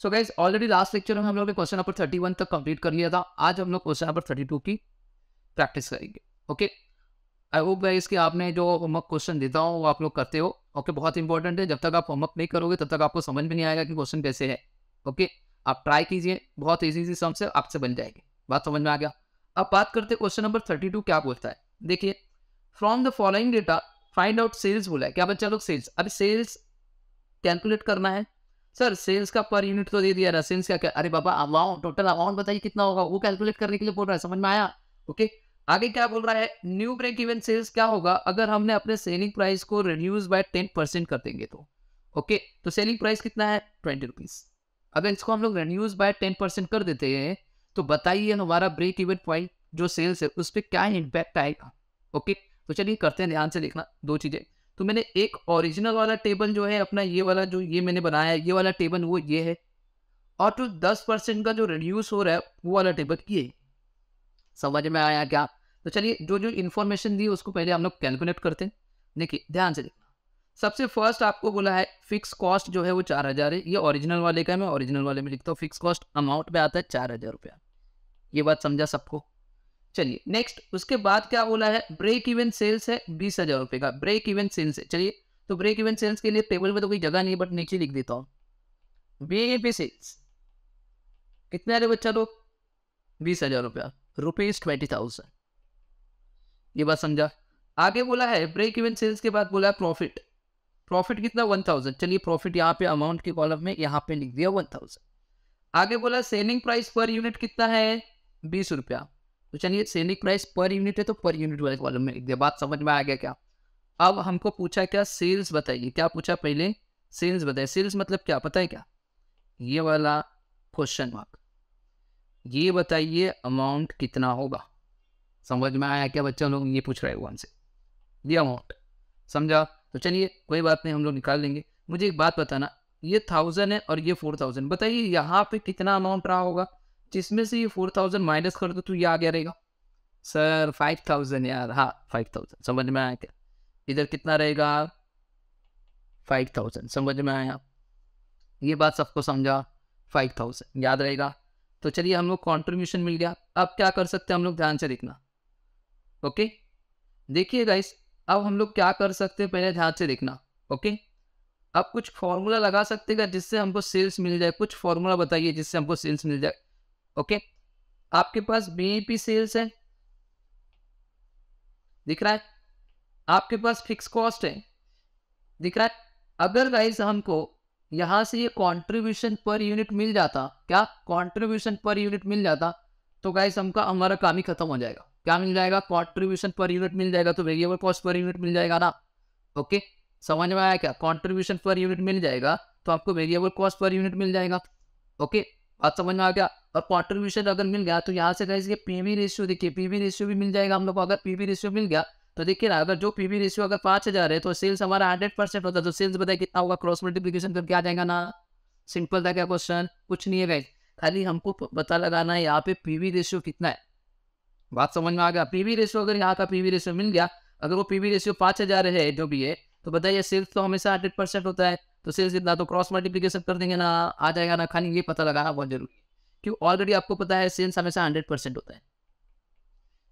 So guys already last lecture में हम लोग ने क्वेश्चन नंबर 31 तक कंप्लीट कर लिया था। आज हम लोग क्वेश्चन नंबर 32 की प्रैक्टिस करेंगे। ओके, आई होप गाइस कि आपने जो होमवर्क क्वेश्चन देता हूँ वो आप लोग करते हो। ओके, बहुत इंपॉर्टेंट है। जब तक आप होमवर्क नहीं करोगे तब तक आपको समझ में नहीं आएगा कि क्वेश्चन कैसे है। ओके, आप ट्राई कीजिए, बहुत ईजी सम से आपसे बन जाएगी। बात समझ में आ गया। अब बात करते हैं क्वेश्चन नंबर 32 क्या बोलता है। देखिए, from the following data find out sales बोला है। क्या बच्चा लोग सेल्स, अभी सेल्स कैलकुलेट करना है। सर सेल्स का पर यूनिट तो दे दिया ना, सेल्स क्या, अरे बाबा अमाउंट, टोटल अमाउंट बताइए कितना होगा, वो कैलकुलेट करने के लिए बोल रहा है। समझ में आया? ओके, आगे क्या बोल रहा है, न्यू ब्रेक इवन सेल्स क्या होगा अगर हमने अपने सेलिंग प्राइस को रिड्यूस बाय 10% कर देंगे तो। ओके, तो सेलिंग प्राइस कितना है 20 रुपीज। अगर इसको हम लोग रिड्यूस बाय 10% कर देते हैं तो बताइए हमारा ब्रेक इवन पॉइंट जो सेल्स है उस पर क्या इम्पैक्ट आएगा। ओके, तो चलिए करते हैं, ध्यान से देखना दो चीजें। तो मैंने एक ओरिजिनल वाला टेबल जो है अपना, ये वाला जो ये मैंने बनाया है, ये वाला टेबल वो ये है, और जो 10% का जो रिड्यूस हो रहा है वो वाला टेबल ये है। समझ में आया क्या? तो चलिए जो जो इन्फॉर्मेशन दी उसको पहले हम लोग कैलकुलेट करते हैं। देखिए ध्यान से देखना। सबसे फर्स्ट आपको बोला है फिक्स कॉस्ट जो है वो 4000 है। ये ओरिजिनल वाले का है, मैं ओरिजिनल वाले में लिखता हूँ। फिक्स कॉस्ट अमाउंट में आता है 4000 रुपया। ये बात समझा सबको? चलिए नेक्स्ट, उसके बाद क्या बोला है, ब्रेक इवन सेल्स है 20,000 रुपए का। ब्रेक इवन सेल्स है, चलिए तो ब्रेक इवन सेल्स के लिए टेबल में तो कोई जगह नहीं है, बट नीचे लिख देता हूँ। बीईपी सेल्स कितने आ रहे बच्चा लोग, 20,000 रुपया, ₹20,000। ये बात समझा? आगे बोला है ब्रेक इवन सेल्स के बाद बोला है प्रॉफिट। प्रॉफिट कितना 1000। चलिए प्रॉफिट यहाँ पे अमाउंट के कॉलम में यहाँ पे लिख दिया 1000। आगे बोला सेलिंग प्राइस पर यूनिट कितना है 20 रुपया। तो चलिए सेलिंग प्राइस पर यूनिट है तो पर यूनिट वाले कॉलम में लिख दिया। बात समझ में आ गया क्या? अब हमको पूछा क्या, सेल्स बताइए। क्या पूछा पहले, सेल्स बताइए। सेल्स मतलब क्या पता है क्या, ये वाला क्वेश्चन मार्क, ये बताइए अमाउंट कितना होगा। समझ में आया क्या बच्चा लोग? ये पूछ रहे हैं हमसे, ये अमाउंट समझा? तो चलिए कोई बात नहीं, हम लोग निकाल लेंगे। मुझे एक बात बताना, ये 1000 है और ये 4000, बताइए यहाँ पे कितना अमाउंट रहा होगा जिसमें से ये 4000 माइनस कर दो तो ये आ गया रहेगा। सर 5000 यार, हाँ 5000। समझ में आया क्या? इधर कितना रहेगा 5000। समझ में आया? ये बात सबको समझा? 5000 याद रहेगा। तो चलिए हम लोग कॉन्ट्रीब्यूशन मिल गया। अब क्या कर सकते हैं हम लोग, ध्यान से देखना। ओके, देखिए गाइस, अब हम लोग क्या कर सकते हैं पहले ध्यान से देखना। ओके, अब कुछ फॉर्मूला लगा सकते हैं जिससे हमको सेल्स मिल जाए। कुछ फॉर्मूला बताइए जिससे हमको सेल्स मिल जाए। ओके, आपके पास बीईपी सेल्स है, दिख रहा है? आपके पास फिक्स कॉस्ट है, दिख रहा है? अगर गाइस हमको यहां से ये कंट्रीब्यूशन पर यूनिट मिल जाता, क्या कंट्रीब्यूशन पर यूनिट मिल जाता, तो गाइस हमका हमारा काम ही खत्म हो जाएगा। क्या मिल जाएगा, कंट्रीब्यूशन पर यूनिट मिल जाएगा, तो वेरिएबल कॉस्ट पर यूनिट मिल जाएगा ना। ओके, समझ में आया क्या? कंट्रीब्यूशन पर यूनिट मिल जाएगा तो आपको वेरिएबल कॉस्ट पर यूनिट मिल जाएगा। ओके, बात समझ में आ गया? और कंट्रीब्यूशन अगर मिल गया तो यहाँ से गाइस ये पीवी रेशियो, देखिए पीवी रेशियो भी मिल जाएगा हम लोग को। अगर पीवी रेशियो मिल गया तो देखिए ना, अगर जो पीवी रेशियो अगर 5000 है तो सेल्स हमारा 100% होता है। तो सेल्स बताए कितना होगा, क्रॉस मल्टीप्लीकेशन करके आ जाएगा ना। सिंपल था क्या क्वेश्चन? कुछ नहीं है गाइस, खाली हमको पता लगाना है यहाँ पे पीवी रेशियो कितना है। बात समझ में आ गया? पीवी रेशियो, अगर यहाँ का पीवी रेशियो मिल गया, अगर वो पीवी रेशियो 5000 है जो भी है, तो बताइए सेल्स तो हमेशा 100% होता है। तो सेल्स इतना, तो क्रॉस मल्टीप्लीकेशन कर देंगे ना, आ जाएगा ना। खाली ये पता लगाना बहुत जरूरी है, क्यों ऑलरेडी आपको पता है सेल्स हमेशा 100% होता है।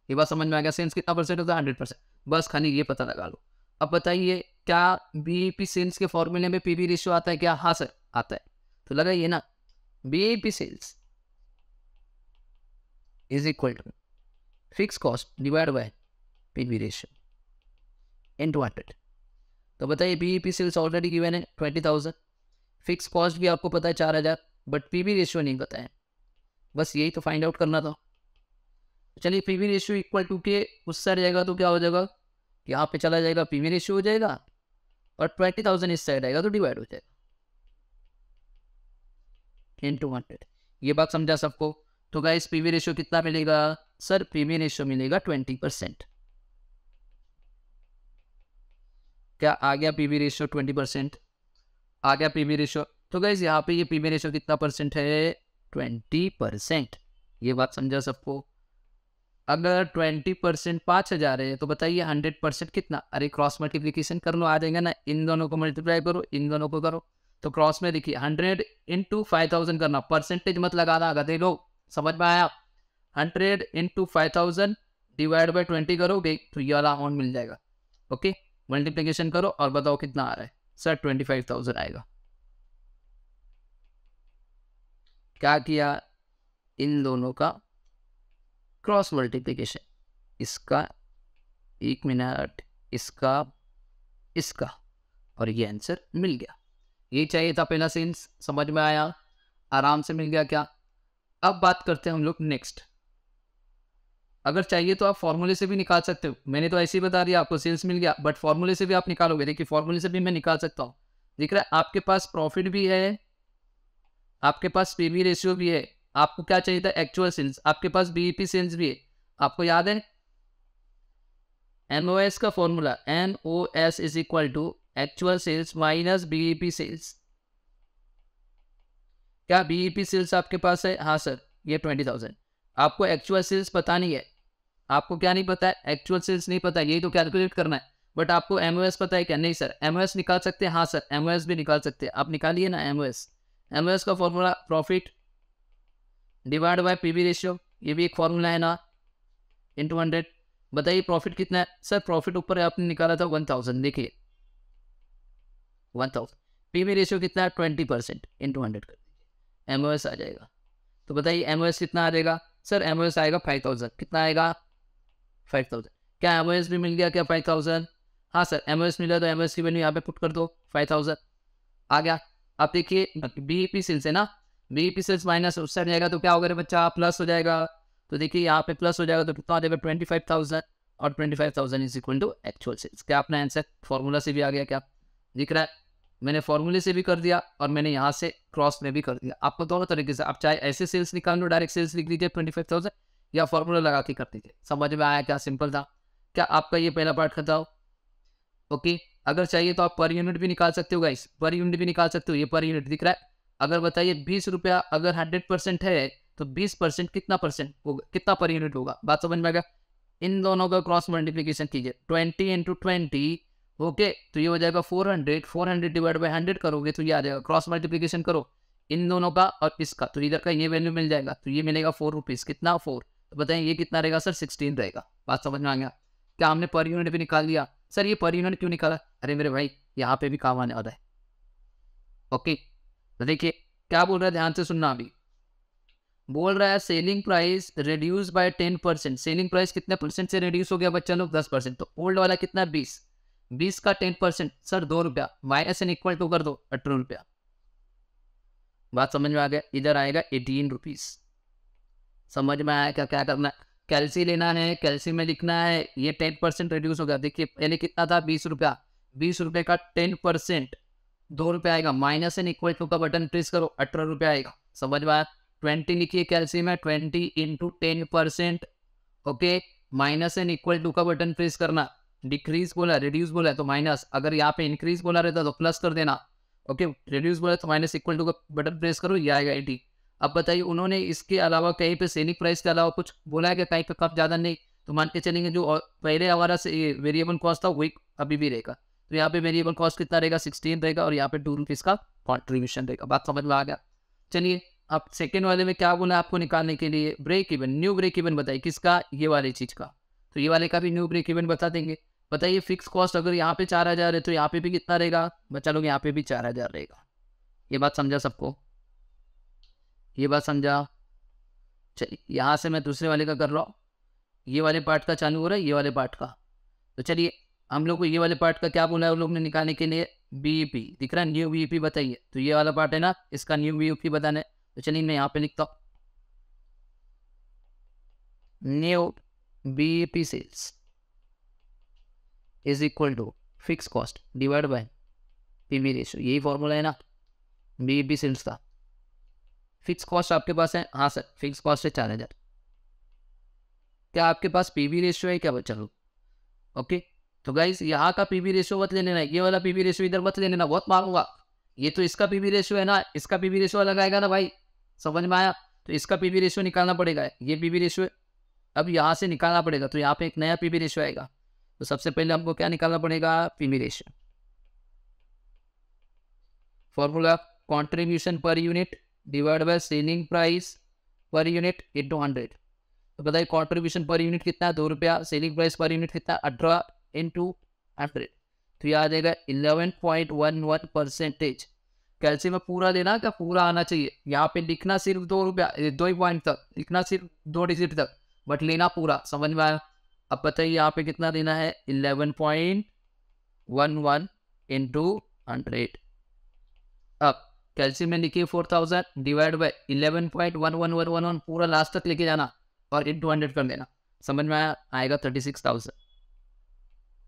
ये बात समझ में आ गया? सेल्स कितना परसेंट होता है, 100%। बस खाली ये पता लगा लो। अब बताइए क्या बीईपी सेल्स के फॉर्मूले में पीवी रेशियो आता है क्या? हाँ सर आता है। तो लगाइए ना, BEP sales is equal to fix cost divide by PV ratio into 100। तो बताइए बीईपी सेल्स ऑलरेडी गिवन है 20,000, फिक्स कॉस्ट भी आपको पता है 4000, बट पीवी रेशियो नहीं पता है। बस यही तो फाइंड आउट करना था। चलिए पीवी रेशियो इक्वल टू के उससे रहेगा तो क्या हो जाएगा, यहाँ पे चला जाएगा पीवी रेशियो हो जाएगा, और 20,000 इस साइड आएगा तो डिवाइड हो जाएगा इनटू 100। ये बात समझा सबको? तो गाइस पीवी रेशियो कितना मिलेगा सर? पीवी रेशियो मिलेगा 20%। क्या आ गया पीवी रेशियो 20%? आ गया पीवी रेशियो। तो गाइस यहाँ पे ये पीवी रेशियो कितना परसेंट है, 20%। ये बात समझा सबको? अगर 20% 5000 है तो बताइए 100% कितना? अरे क्रॉस मल्टीप्लीकेशन कर लो, आ जाएगा ना। इन दोनों को मल्टीप्लाई करो, इन दोनों को करो, तो क्रॉस में देखिए 100 इंटू 5000 करना, परसेंटेज मत लगाना, गधे लोग, समझ में आया। 100 इंटू 5000 डिवाइड बाई 20 करोगे तो ये वाला अमाउंट मिल जाएगा। ओके, मल्टीप्लीकेशन करो और बताओ कितना आ रहा है। सर 25,000 आएगा। क्या किया, इन दोनों का क्रॉस मल्टीप्लीकेशन, इसका 1 मिनट, इसका इसका, और ये आंसर मिल गया। ये चाहिए था पहला सेंस, समझ में आया, आराम से मिल गया क्या। अब बात करते हैं हम लोग नेक्स्ट। अगर चाहिए तो आप फॉर्मूले से भी निकाल सकते हो, मैंने तो ऐसे ही बता दिया आपको, सेल्स मिल गया, बट फॉर्मूले से भी आप निकालोगे। देखिए फॉर्मूले से भी मैं निकाल सकता हूँ। दिख रहा है आपके पास प्रॉफिट भी है, आपके पास पीवी रेशियो भी है, आपको क्या चाहिए था, एक्चुअल सेल्स, आपके पास बीईपी सेल्स भी है। आपको याद है एनओएस का formula, NOS is equal to actual sales minus BEP sales. क्या बीईपी सेल्स आपके पास है? हाँ सर, ये 20,000। आपको एक्चुअल सेल्स पता नहीं है, आपको क्या नहीं पता है, एक्चुअल सेल्स नहीं पता है, यही तो कैलकुलेट करना है। बट आपको एमओएस पता है क्या? नहीं सर। एमओएस निकाल सकते हैं? हाँ सर, एमओएस भी निकाल सकते हैं। आप निकालिए ना एमओएस। एमओएस का formula profit divide by PV ratio, ये भी एक फॉर्मूला है ना, इंटू 100। बताइए प्रॉफिट कितना है? सर प्रॉफिट ऊपर आपने निकाला था 1000, देखिए 1000। पीवी रेशियो कितना है? 20%, इंटू 100 कर दीजिए, एमओएस आ जाएगा। तो बताइए एमओएस कितना आ जाएगा? सर एमओएस आएगा 5000। कितना आएगा? 5000। क्या एमओएस भी मिल गया क्या 5000? हाँ सर, एमओएस मिला तो एमओएस की वैल्यू यहाँ पे पुट कर दो, 5000 आ गया। अब देखिए बीईपी सेल्स है ना, बीईपी सेल्स माइनस उससे जाएगा तो क्या होगा रे बच्चा? प्लस हो जाएगा। तो देखिए यहाँ पे प्लस हो जाएगा तो कितना आ जाएगा? 25,000, और 25,000 is equal to actual sales. क्या अपना आंसर फॉर्मूला से भी आ गया क्या? दिख रहा है, मैंने फॉर्मूले से भी कर दिया और मैंने यहाँ से क्रॉस में भी कर दिया। आपको दोनों तरीके से, आप चाहे ऐसे सेल्स निकाल लो, डायरेक्ट सेल्स लिख लीजिए 25,000, या फॉर्मूला लगा के कर दीजिए। समझ में आया क्या? सिंपल था क्या? आपका ये पहला पार्ट खत्म। ओके, अगर चाहिए तो आप पर यूनिट भी निकाल सकते हो गाइस, पर यूनिट भी निकाल सकते हो। ये पर यूनिट दिख रहा है। अगर बताइए 20 रुपया अगर 100% है तो 20% कितना परसेंट होगा, कितना पर यूनिट होगा? बात समझ में आ गया। इन दोनों का क्रॉस मल्टीप्लीकेशन कीजिए, 20 इंटू 20, ओके, तो ये हो जाएगा 400। 400 डिवाइड बाई 100 करोगे तो ये आ जाएगा। क्रॉस मल्टीप्लीकेशन करो इन दोनों का और इसका, तो इधर का ये वैल्यू मिल जाएगा, तो ये मिलेगा 4 रुपीज़। कितना? 4। तो बताइए ये कितना रहेगा सर? 16 रहेगा। बात समझ में आ गया क्या? हमने पर यूनिट भी निकाल दिया। सर ये पर यूनिट क्यों निकाला? अरे मेरे भाई यहाँ पे भी काम आने वाला है। ओके, तो देखिए क्या बोल रहा है, ध्यान से सुनना। अभी बोल रहा है selling price reduce by 10%। Selling price कितने परसेंट से रिड्यूस हो गया बच्चा लोग? 10%। तो ओल्ड वाला कितना? 20। 20 का 10% सर 2 रुपया, माइनस एन इक्वल टू कर दो 18 रुपया। बात समझ में आ गया? इधर आएगा 18 रुपीज़। समझ में आया क्या? क्या करना है, कैल्सी लेना है, कैल्सी में लिखना है, ये 10% रिड्यूस हो गया। देखिए पहले कितना था? 20 रुपया, 20 रुपये का 10% 2 रुपये आएगा, माइनस एन इक्वल टू का बटन प्रेस करो, 18 रुपये आएगा। समझ में आया? 20 लिखिए कैल्सी में, 20 into 10%, okay, minus and equal to का बटन प्रेस करना। डिक्रीज बोला, रिड्यूस बोला है तो माइनस, अगर यहाँ पे इंक्रीज बोला रहता तो प्लस कर देना। ओके, रिड्यूस बोला तो माइनस इक्वल टू का बटन प्रेस करो, ये आएगा 80। अब बताइए उन्होंने इसके अलावा कहीं पे सेलिंग प्राइस के अलावा कुछ बोला है कि कहीं पे कम ज़्यादा नहीं? तो मान के चलेंगे जो पहले हमारा वेरिएबल कॉस्ट था वही अभी भी रहेगा। तो यहाँ पे वेरिएबल कॉस्ट कितना रहेगा? 16 रहेगा, और यहाँ पे 2 रुपीज़ का कॉन्ट्रीब्यूशन रहेगा। बात समझ में आ गया? चलिए अब सेकेंड वाले में क्या बोला आपको निकालने के लिए? Break even, new break even बताइए किसका? ये वाली चीज़ का। तो ये वाले का भी न्यू ब्रेक इवन बता देंगे। बताइए फिक्स कॉस्ट अगर यहाँ पे 4000 है तो यहाँ पे भी कितना रहेगा बच्चा लोग? यहाँ पे भी 4000 रहेगा। ये बात समझा सबको? ये बात समझा? चलिए यहाँ से मैं दूसरे वाले का कर रहा हूँ। ये वाले पार्ट का चालू हो रहा है, ये वाले पार्ट का। तो चलिए हम लोग को ये वाले पार्ट का क्या बोला है उन लोग ने निकालने के लिए? बीईपी दिख रहा है, न्यू बीईपी बताइए। तो ये वाला पार्ट है ना, इसका न्यू बीईपी बताना है। तो चलिए मैं यहाँ पे लिखता हूँ, new BEP sales is equal to fix cost divide by PV ratio. यही फॉर्मूला है ना बीईपी सेल्स का। फिक्स कॉस्ट आपके पास है? हाँ सर, फिक्स कॉस्ट है 4000। क्या आपके पास पीवी रेशियो है क्या बच्चा लोग? ओके, तो गाइस यहाँ का पीवी रेशियो मत ले लेना, ये वाला पीवी रेशियो इधर मत ले लेना, बहुत मारूंगा। ये तो इसका पीवी रेशियो है ना, इसका पीवी रेशियो लगाएगा ना भाई। समझ में आया? तो इसका पीवी रेशियो निकालना पड़ेगा। ये पीवी रेशियो अब यहाँ से निकालना पड़ेगा, तो यहाँ पे एक नया पीवी रेशियो आएगा। तो सबसे पहले हमको क्या निकालना पड़ेगा? PV ratio. Formula contribution per unit divide by selling price per unit into 100। तो बताइए कंट्रीब्यूशन पर यूनिट कितना है 2 रुपया, सेलिंग प्राइस पर यूनिट कितना 18 इंटू 100, तो ये आ जाएगा 11.11%। कैल्शियम में पूरा देना क्या पूरा आना चाहिए, यहाँ पे लिखना सिर्फ 2 रुपया 2 ही पॉइंट तक, लिखना सिर्फ 2 डिजिट तक, बट लेना पूरा, समझ में आया। अब बताइए यहाँ पे कितना देना है 11.11 इंटू 100। अब कैल्शियम में लिखिए 4000 डिवाइड बाय 11.1111 पूरा लास्ट तक लेके जाना और इंटू 100 कर देना, समझ में आया, आएगा 36,000।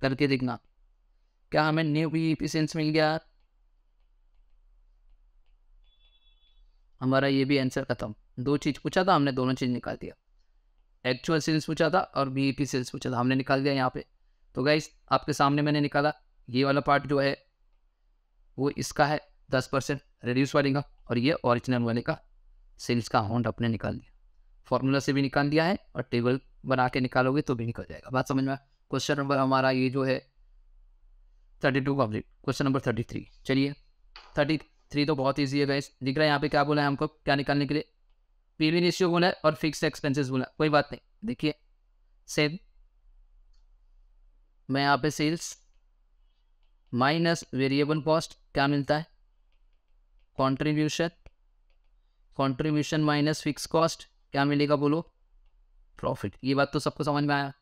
करके देखना क्या हमें न्यू बीईपी सेल्स मिल गया। हमारा ये भी आंसर खत्म। 2 चीज़ पूछा था हमने, दोनों चीज़ निकाल दिया। एक्चुअल सेल्स पूछा था और बीईपी सेल्स पूछा था, हमने निकाल दिया यहाँ पे। तो गाइस आपके सामने मैंने निकाला, ये वाला पार्ट जो है वो इसका है 10% रिड्यूस वाले का, और ये ओरिजिनल वाले का सेल्स का अमाउंट अपने निकाल दिया। फॉर्मूला से भी निकाल दिया है और टेबल बना के निकालोगे तो भी निकल जाएगा। बात समझ में। क्वेश्चन नंबर हमारा ये जो है 32 कंप्लीट। Question number 33। चलिए 33 तो बहुत ईजी है गाइस। दिख रहा है यहाँ पे क्या बोला है हमको, क्या निकालने के लिए, पीवी रेशियो बोला है और फिक्स्ड एक्सपेंसेस बोला, कोई बात नहीं। देखिए सेम, मैं यहाँ पे सेल्स माइनस वेरिएबल कॉस्ट क्या मिलता है, कंट्रीब्यूशन माइनस फिक्स कॉस्ट क्या मिलेगा बोलो, प्रॉफिट। ये बात तो सबको समझ में आया।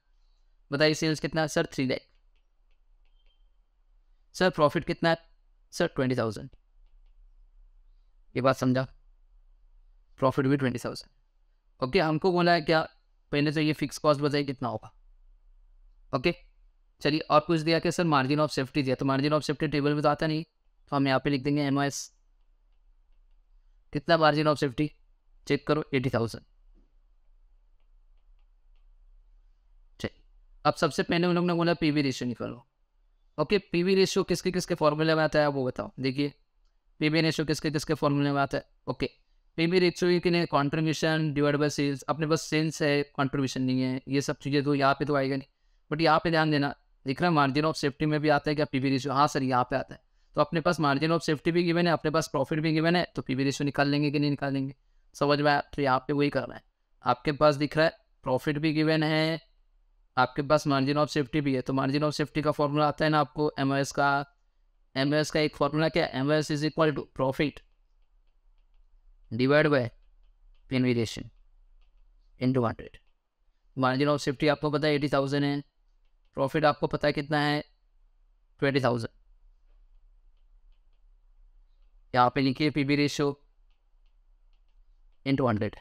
बताइए सेल्स कितना है सर 3 लाख, सर प्रॉफिट कितना है सर 20,000। ये बात समझा, प्रॉफिट भी 20,000। ओके, हमको बोला है क्या, पहले तो ये फिक्स कॉस्ट बताइए कितना होगा। ओके चलिए, और कुछ दिया क्या सर, मार्जिन ऑफ सेफ्टी दिया, तो मार्जिन ऑफ सेफ्टी टेबल में तो आता नहीं, तो हम यहाँ पे लिख देंगे MOS। कितना मार्जिन ऑफ सेफ्टी चेक करो 80,000। चलिए अब सबसे पहले उन लोग ने बोला पीवी रेशियो निकालो। ओके, पीवी रेशियो किसके किसके फॉर्मूले में आता है वो बताओ। देखिए पीवी रेशियो किसके किसके फॉर्मूले में आता है। ओके, पीवी रेशियो के लिए कंट्रीब्यूशन डिवाइड बाय सेल्स, अपने पास सेल्स है कंट्रीब्यूशन नहीं है, ये सब चीज़ें तो यहाँ पे तो आएगा नहीं, बट यहाँ पे ध्यान देना, दिख रहा है मार्जिन ऑफ सेफ्टी में भी आता है क्या पीवी रेशियो, हाँ सर यहाँ पे आता है। तो अपने पास मार्जिन ऑफ सेफ्टी भी गिवन है, अपने पास प्रॉफिट भी गिवन है, तो पीवी रेशियो निकाल लेंगे कि नहीं निकाल लेंगे, समझ में आया। तो यहाँ पे वही करना है, आपके पास दिख रहा है प्रॉफिट भी गिवन है, आपके पास मार्जिन ऑफ सेफ्टी भी है, तो मार्जिन ऑफ सेफ्टी का फॉर्मूला आता है ना आपको MOS का। MOS का एक फॉर्मूला क्या है, MOS is equal to profit divide by PV ratio into 100। Margin of safety आपको पता है 80,000 है, प्रॉफिट आपको पता है कितना है 20,000। यहाँ पे लिखिए पीवी रेशियो इंटू 100।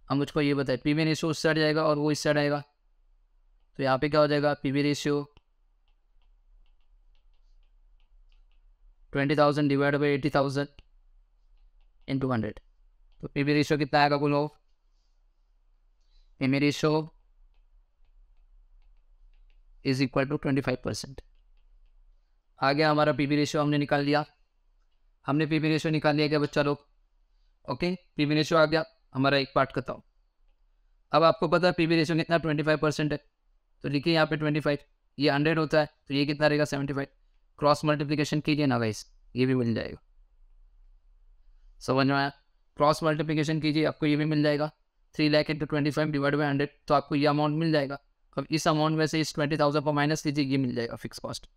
अब मुझको ये बताए पीवी रेशियो उस साइड जाएगा और वो इस साइड आएगा, तो यहाँ पे क्या हो जाएगा PV ratio 20,000 divide by 80,000 into 100। तो पीवी रेशियो कितना आएगा बोलो, PV ratio is equal to 25%। आ गया हमारा पीवी रेशियो, हमने निकाल लिया, हमने पीवी रेशियो निकाल लिया क्या बच्चा लोग। ओके, पीवी रेशियो आ गया, हमारा एक पार्ट करता हूँ। अब आपको पता है पीवी रेशियो कितना 25% है, तो लिखिए यहाँ पे 25, ये 100 होता है, तो ये कितना रहेगा 75। क्रॉस मल्टीप्लिकेशन कीजिए ना गाइस, ये भी मिल जाएगा, समझ में आया। क्रॉस मल्टीप्लिकेशन कीजिए आपको ये भी मिल जाएगा, 3 लाख इंटू 25 डिवाइड बाई 100, तो आपको ये अमाउंट मिल जाएगा। अब इस अमाउंट में से इस 20,000 को माइनस कीजिए, ये मिल जाएगा फिक्स कॉस्ट।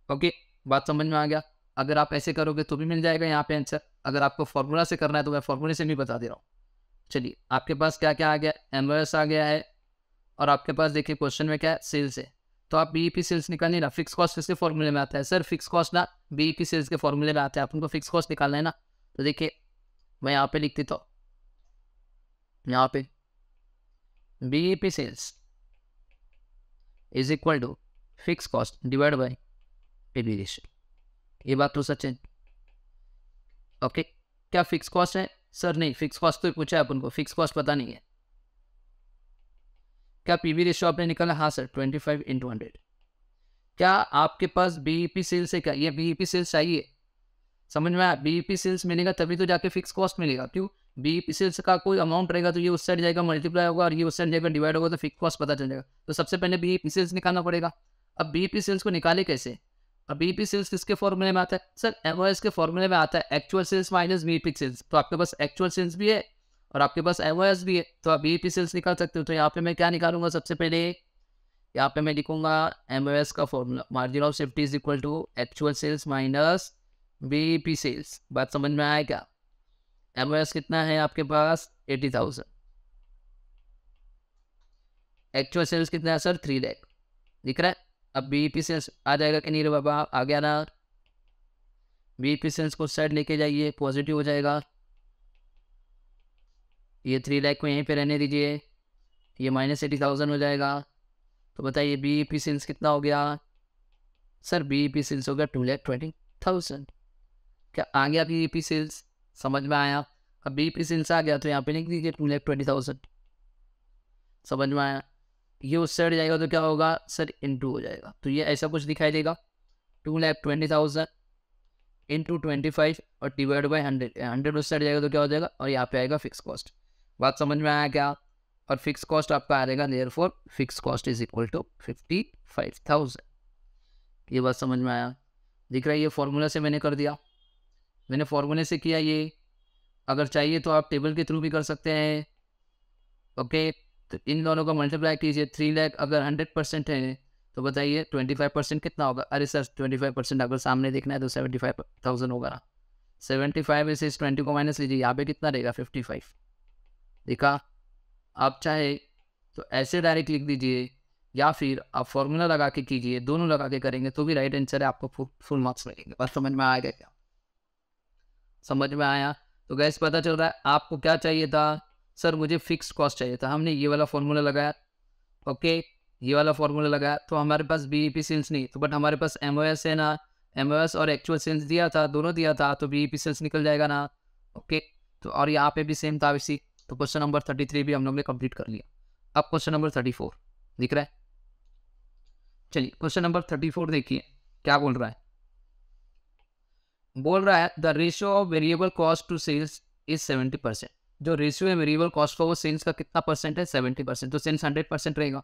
ओके, बात समझ में आ गया। अगर आप ऐसे करोगे तो भी मिल जाएगा यहाँ पे आंसर, अगर आपको फॉर्मूला से करना है तो मैं फॉर्मूले से भी बता दे रहा हूँ। चलिए आपके पास क्या क्या आ गया, MOS आ गया है, और आपके पास देखिए क्वेश्चन में क्या है सेल्स है, तो आप बीईपी सेल्स निकालिए ना। फिक्स कॉस्ट किसके फॉर्मूले में आता है सर, फिक्स कॉस्ट ना बीईपी सेल्स के फॉर्मूले में आता है, आपको फिक्स कॉस्ट निकालना है ना। तो देखिए मैं यहाँ पे लिख देता हूँ, यहाँ पे BEP sales is equal to fix cost divide by PV ratio. ये बात तो सच है। ओके, क्या फिक्स कॉस्ट है सर, नहीं फिक्स कॉस्ट तो पूछा है अपन को, फिक्स कॉस्ट पता नहीं है। क्या पीवी रेशियो आपने निकाला, हाँ सर 25 इंटू 100। क्या आपके पास बीईपी सेल्स है क्या, ये बीईपी सेल्स चाहिए, समझ में आया। बीईपी सेल्स मिलेगा तभी तो जाके फिक्स कॉस्ट मिलेगा, क्यों बीईपी सेल्स का कोई अमाउंट रहेगा तो ये उस साइड जाएगा मल्टीप्लाई होगा, और ये उस साइड जाएगा डिवाइड होगा, तो फिक्स कॉस्ट पता चल जाएगा। तो सबसे पहले बीईपी सेल्स निकालना पड़ेगा। अब बीईपी सेल्स को निकाले कैसे, अब बीईपी सेल्स किसके फॉर्मूले में आता है सर? एमओएस के फॉर्मूले में आता है actual sales minus BEP sales. तो आपके पास एक्चुअल सेल्स भी है और आपके पास एमओएस भी है, तो आप बीईपी सेल्स निकाल सकते हो। तो यहाँ पे मैं क्या निकालूंगा? सबसे पहले यहाँ पे मैं लिखूंगा एमओएस का formula, margin of safety is equal to actual sales minus BEP sales. बात समझ में आया क्या? एमओएस कितना है आपके पास? 80,000। एक्चुअल सेल्स कितना है सर? 3 लाख। दिख रहा है? अब बीईपी सेल्स आ जाएगा कि नहीं रे बाबा? आ गया ना। बीईपी सेल्स को साइड लेके जाइए, पॉजिटिव हो जाएगा। ये 3 लाख को यहीं पे रहने दीजिए, ये माइनस 80,000 हो जाएगा। तो बताइए बीईपी सेल्स कितना हो गया सर? बीईपी सेल्स हो गया 2,20,000। क्या आ गया बीईपी सेल्स? समझ में आया? अब बीईपी सेल्स आ गया तो यहाँ पे लिख दीजिए 2,20,000। समझ में आया? ये उस साइड जाएगा तो क्या होगा सर? इनटू हो जाएगा। तो ये ऐसा कुछ दिखाई देगा, 2,20,000 इंटू 25 और डिवाइड बाई 100। 100 उस साइड जाएगा तो क्या हो जाएगा? और यहाँ पे आएगा फिक्स कॉस्ट। बात समझ में आया क्या? और फिक्स कॉस्ट आपका आ जाएगा, therefore fix cost is equal to 55,000। ये बात समझ में आया? दिख रहा है? ये फॉर्मूला से मैंने कर दिया, मैंने फॉर्मूले से किया ये। अगर चाहिए तो आप टेबल के थ्रू भी कर सकते हैं। ओके, तो इन दोनों को मल्टीप्लाई कीजिए। 3 लाख अगर 100% है तो बताइए 25% कितना होगा? अरे सर 25% अगर सामने देखना है तो 75,000 होगा ना। 75 में से इस 20 को माइनस लीजिए, यहाँ पे कितना रहेगा? 55। देखा? आप चाहे तो ऐसे डायरेक्ट लिख दीजिए या फिर आप फॉर्मूला लगा के कीजिए, दोनों लगा के करेंगे तो भी राइट आंसर है, आपको फुल मार्क्स मिलेंगे। बस समझ में आएगा क्या? समझ में आया? तो गैस पता चल रहा है आपको क्या चाहिए था सर? मुझे फिक्स कॉस्ट चाहिए था। हमने ये वाला फॉर्मूला लगाया, ओके, ये वाला फॉर्मूला लगाया तो हमारे पास बीईपी सेल्स नहीं, तो बट हमारे पास एमओएस है ना। एमओएस और एक्चुअल सेल्स दिया था, दोनों दिया था, तो बीईपी सेल्स निकल जाएगा ना। ओके, तो और यहाँ पे भी सेम था इसी। तो क्वेश्चन नंबर 33 भी हम लोग ने कंप्लीट कर लिया। अब क्वेश्चन नंबर 34 दिख रहा है? चलिए क्वेश्चन नंबर 34 देखिए क्या बोल रहा है। बोल रहा है the ratio of variable cost to sales is 70%। जो रेशियो है वेरिएबल कॉस्ट का वो सेल्स का कितना परसेंट है? 70%। तो सेल्स 100% रहेगा,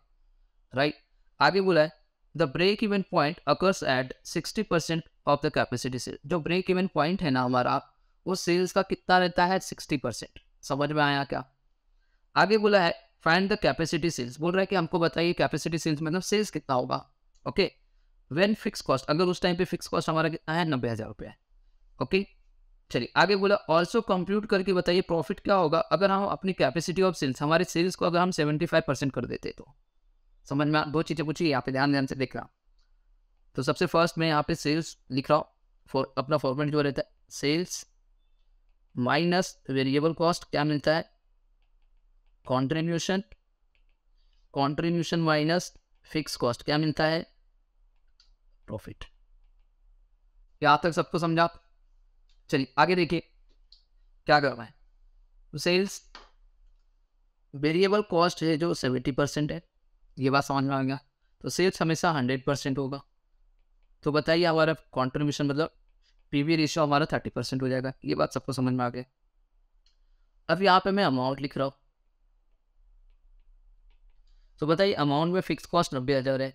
राइट। आगे बोला है the break even point occurs at 60% of the capacity sale. जो ब्रेक इवन पॉइंट है ना हमारा, वो सेल्स का कितना रहता है? 60%। समझ में आया क्या? आगे बोला है फाइंड द कैपेसिटी सेल्स। बोल रहा है कि हमको बताइए कैपेसिटी सेल्स मतलब सेल्स कितना होगा। ओके, व्हेन फिक्स कॉस्ट, अगर उस टाइम पे फिक्स कॉस्ट हमारा कितना है? 90,000 रुपये है। ओके, चलिए आगे बोला ऑल्सो कंप्यूट करके बताइए प्रॉफिट क्या होगा अगर हम अपनी कैपेसिटी ऑफ सेल्स, हमारे सेल्स को अगर हम 75% कर देते तो। समझ में? दो चीज़ें पूछी, यहाँ पे ध्यान से देख रहा। तो सबसे फर्स्ट मैं यहाँ पे सेल्स लिख रहा हूँ, अपना फॉर्मेट जो रहता है सेल्स माइनस वेरिएबल कॉस्ट, क्या मिलता है? Contribution. Contribution minus fix cost, क्या मिलता है? प्रॉफिट। यहाँ तक सबको समझा? चलिए आगे देखिए क्या करना है। तो सेल्स वेरिएबल कॉस्ट है जो 70% है, ये बात समझ में आ गया। तो सेल्स हमेशा 100% होगा। तो बताइए हमारा कॉन्ट्रीब्यूशन मतलब पीवी रेशियो हमारा 30% हो जाएगा। ये बात सबको समझ में आ गया। अब यहाँ पे मैं अमाउंट लिख रहा हूँ। तो बताइए अमाउंट में फिक्स कॉस्ट 90,000 है।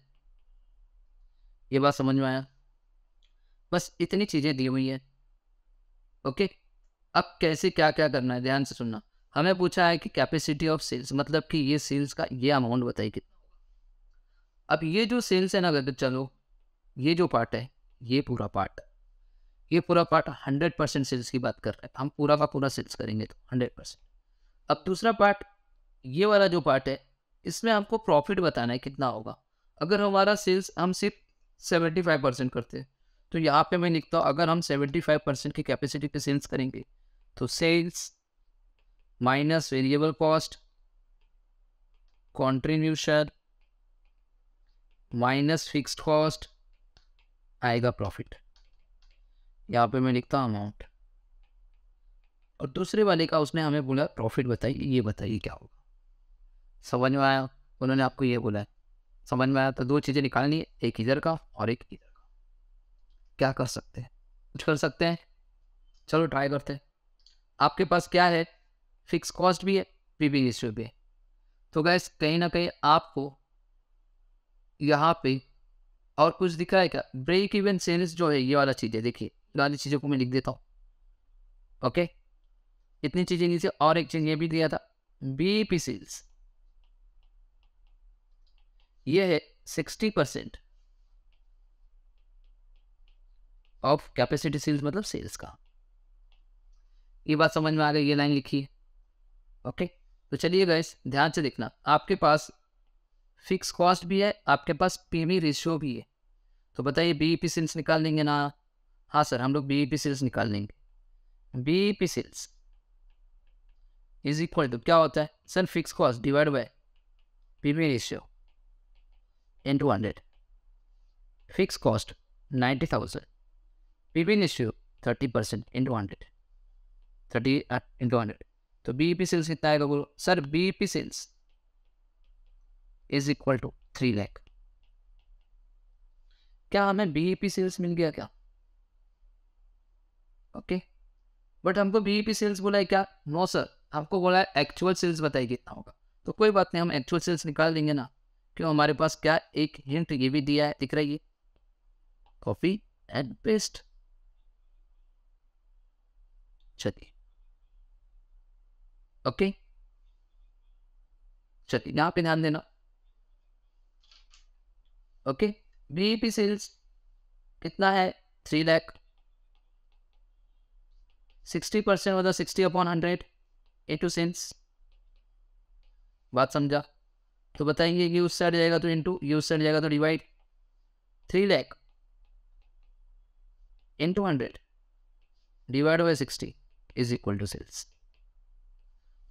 ये बात समझ में आया? बस इतनी चीज़ें दी हुई हैं। ओके, अब कैसे क्या क्या करना है ध्यान से सुनना। हमें पूछा है कि कैपेसिटी ऑफ सेल्स मतलब कि ये सेल्स का ये अमाउंट बताइए कितना। अब ये जो सेल्स है ना, अगर चलो ये जो पार्ट है, ये पूरा पार्ट 100% सेल्स की बात कर रहे हैं। हम पूरा का पूरा सेल्स करेंगे तो 100%। अब दूसरा पार्ट, ये वाला जो पार्ट है, इसमें हमको प्रॉफिट बताना है कितना होगा। अगर हमारा सेल्स हम सिर्फ 75% करते हैं तो यहाँ पे मैं लिखता हूँ अगर हम 75% की कैपेसिटी पे सेल्स करेंगे तो sales minus variable cost contribution minus fixed cost आएगा प्रॉफिट। यहाँ पे मैं लिखता हूँ अमाउंट। और दूसरे वाले का उसने हमें बोला प्रॉफिट बताइए, ये बताइए क्या होगा। समझ में आया? उन्होंने आपको ये बोला है, समझ में आया? तो दो चीज़ें निकालनी है, एक इधर का और एक इधर का। क्या कर सकते हैं? कुछ कर सकते हैं? चलो ट्राई करते हैं। आपके पास क्या है? फिक्स कॉस्ट भी है, पीवी रेशियो भी है। तो गैस कहीं ना कहीं आपको यहाँ पे और कुछ दिखा है क्या? ब्रेक इवन सेल्स जो है ये वाला चीज़ है, देखिए ये वाली चीज़ों को मैं लिख देता हूँ। ओके, इतनी चीज़ें नीचे, और एक चीज़ ये भी दिया था, बीईपी सेल्स, ये है 60% ऑफ कैपेसिटी सेल्स, मतलब सेल्स का। ये बात समझ में आ गई, ये लाइन लिखी है। ओके, तो चलिए गाइस ध्यान से देखना, आपके पास फिक्स कॉस्ट भी है, आपके पास पीवी रेशियो भी है। तो बताइए बीईपी सेल्स निकाल लेंगे ना? हाँ सर, हम लोग बीईपी सेल्स निकाल लेंगे। BEP sales is equal to क्या होता है sir? Fix cost divide by PV ratio into 100। Fix cost 90,000, PV ratio 30% into 100, 30 into 100। तो बीईपी सेल्स कितना आएगा बोलो sir? BEP sales is equal to 3 lakh. क्या हमें बीईपी सेल्स मिल गया क्या? ओके, बट हमको बीईपी सेल्स बोला है क्या? नो सर, हमको बोला है एक्चुअल सेल्स बताइए कितना होगा। तो कोई बात नहीं, हम एक्चुअल सेल्स निकाल देंगे ना। क्यों, हमारे पास क्या एक हिंट ये भी दिया है, दिख रही है, कॉपी एंड पेस्ट। चलिए ओके, चलिए यहाँ पे ध्यान देना। ओके, बीईपी सेल्स कितना है? 3 लाख। 60% मतलब 60/100 इंटू सेल्स। बात समझा? तो बताएंगे ये उस साइड जाएगा तो इंटू, ये उस साइड जाएगा तो divide. 3 lakh into 100 divide by 60 is equal to sales.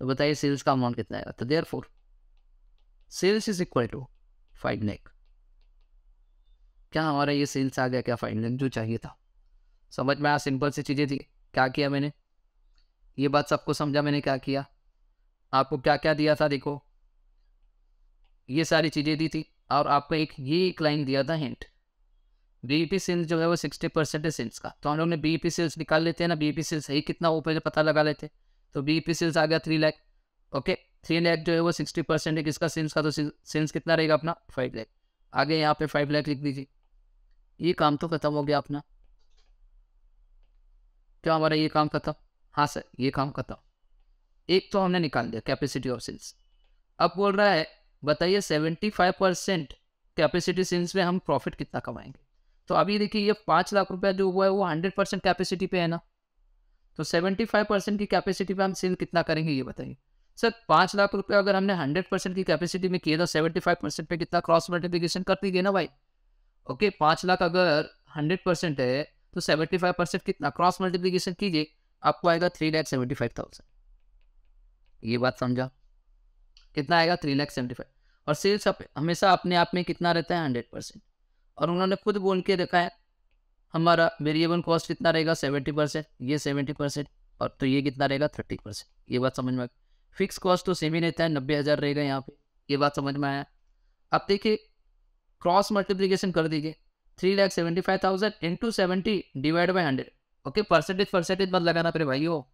तो बताइए सेल्स का अमाउंट कितना आएगा? तो therefore sales is equal to 5 lakh. क्या हमारा ये सेल्स आ गया क्या? 5 लाख जो चाहिए था। समझ में आया? सिंपल सी चीज़ें थी। क्या किया मैंने, ये बात सबको समझा मैंने क्या किया? आपको क्या क्या दिया था देखो, ये सारी चीज़ें दी थी, और आपको एक लाइन दिया था हिंट। बीईपी सेल्स जो है वो 60% है सेल्स का। तो हम लोग ने बीईपी सेल्स निकाल लेते हैं ना, बीईपी सेल्स है कितना वो पहले पता लगा लेते। तो बीईपी सेल्स आ गया 3 लाख। ओके, 3 लाख जो है वो 60% है किसका? सेल्स का। तो सेल्स कितना रहेगा अपना? 5 लाख। आगे यहाँ पे 5 लाख लिख दीजिए। ये काम तो खत्म हो गया अपना। क्या हमारा ये काम खत्म? हाँ सर, ये काम खत्म। एक तो हमने निकाल दिया कैपेसिटी ऑफ सेल्स। अब बोल रहा है बताइए 75% कैपेसिटी सेल्स में हम प्रॉफिट कितना कमाएंगे। तो अभी देखिए ये 5 लाख रुपया जो हुआ है वो 100% कैपेसिटी पे है ना। तो 75% की कैपेसिटी पे हम सेल कितना करेंगे ये बताइए सर? 5 लाख रुपया अगर हमने 100% की कैपेसिटी में किए तो 75% पे कितना क्रॉस मल्टीप्लिकेशन कर दीजिए ना भाई। ओके, 5 लाख अगर 100% है तो 75% कितना? क्रॉस मल्टीप्लिकेशन कीजिए, आपको आएगा 3,75,000। ये बात समझा? कितना आएगा? 3,75,000। और सेल्स हमेशा अपने आप में कितना रहता है? 100%। और उन्होंने खुद बोल के रखा है हमारा वेरिएबल कॉस्ट कितना रहेगा? 70%, ये 70%, और तो ये कितना रहेगा? 30%। ये बात समझ में आ गई? फिक्स कॉस्ट तो सेम ही रहता है, 90,000 रहेगा यहाँ पे। ये बात समझ में आया? अब देखिए क्रॉस मल्टीप्लिकेशन कर दीजिए, 3,75,000 into 70 divide by 100। Okay, percentage मत लगाना फिर भाई, हो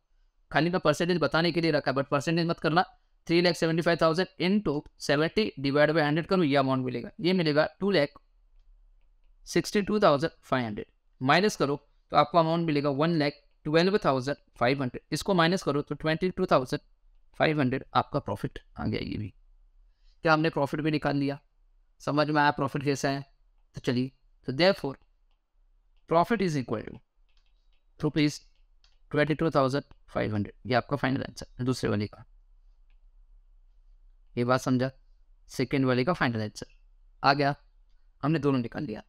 खाली मैं परसेंटेज बताने के लिए रखा है, बट परसेंटेज मत करना। 3,75,000 इंटू 70 डिवाइड बाई 100 करो, ये अमाउंट मिलेगा। ये मिलेगा 2,62,500। माइनस करो तो आपको अमाउंट मिलेगा 1,12,500। इसको माइनस करो तो 22,500 आपका प्रॉफिट आ गया। ये भी क्या हमने प्रॉफिट भी निकाल लिया? समझ में आया प्रॉफिट कैसा है? तो चलिए, तो therefore profit is equal to rupees 22,500। ये आपका फाइनल आंसर दूसरे वाले का। ये बात समझा? सेकेंड वाले का फाइनल आंसर आ गया, हमने दोनों निकाल लिया।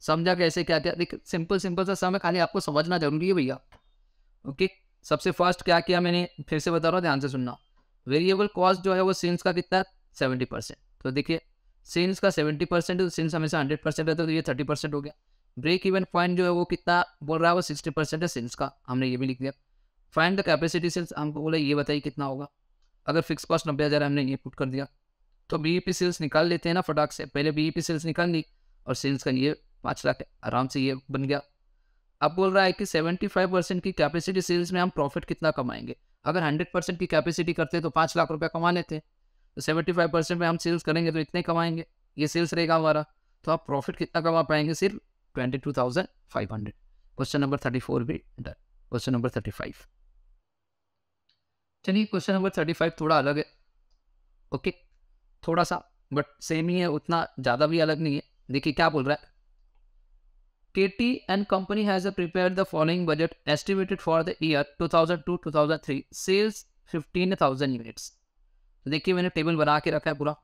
समझा कैसे क्या क्या? देखिए सिंपल सा सम है, खाली आपको समझना जरूरी है भैया। ओके, सबसे फर्स्ट क्या किया मैंने, फिर से बता रहा हूँ, ध्यान से सुनना। वेरिएबल कॉस्ट जो है वो सेल्स का कितना? 70%। तो देखिए सेल्स का 70% है, तो सेल्स हमेशा 100% रहता है, तो ये 30% हो गया। ब्रेक इवन पॉइंट जो है वो कितना बोल रहा है? वो 60% है सेल्स का, हमने ये भी लिख दिया। फाइंड द कैपेसिटी सेल्स, हमको बोला ये बताइए कितना होगा। अगर फिक्स कॉस्ट 90,000 हमने ये पुट कर दिया, तो बीईपी सेल्स निकाल लेते हैं ना फटाक से। पहले बीईपी सेल्स निकाल ली, और सेल्स का ये 5 लाख आराम से ये बन गया। अब बोल रहा है कि 75% की कैपेसिटी सेल्स में हम प्रॉफिट कितना कमाएंगे। अगर 100% की कैपेसिटी करते तो 5 लाख रुपया कमा लेते, तो 75% में हम सेल्स करेंगे तो इतने कमाएंगे। ये सेल्स रहेगा हमारा। तो आप प्रॉफिट कितना कमा पाएंगे, सिर्फ 22,500। क्वेश्चन नंबर 34 भी डन। क्वेश्चन नंबर 35, चलिए क्वेश्चन नंबर 35 थोड़ा अलग है, ओके, थोड़ा सा बट सेम ही है, उतना ज़्यादा भी अलग नहीं है। देखिए क्या बोल रहा है, KT and company has prepared the following budget estimated for the year 2002-2003 sales 15,000 units। तो देखिए मैंने टेबल बना के रखा है पूरा,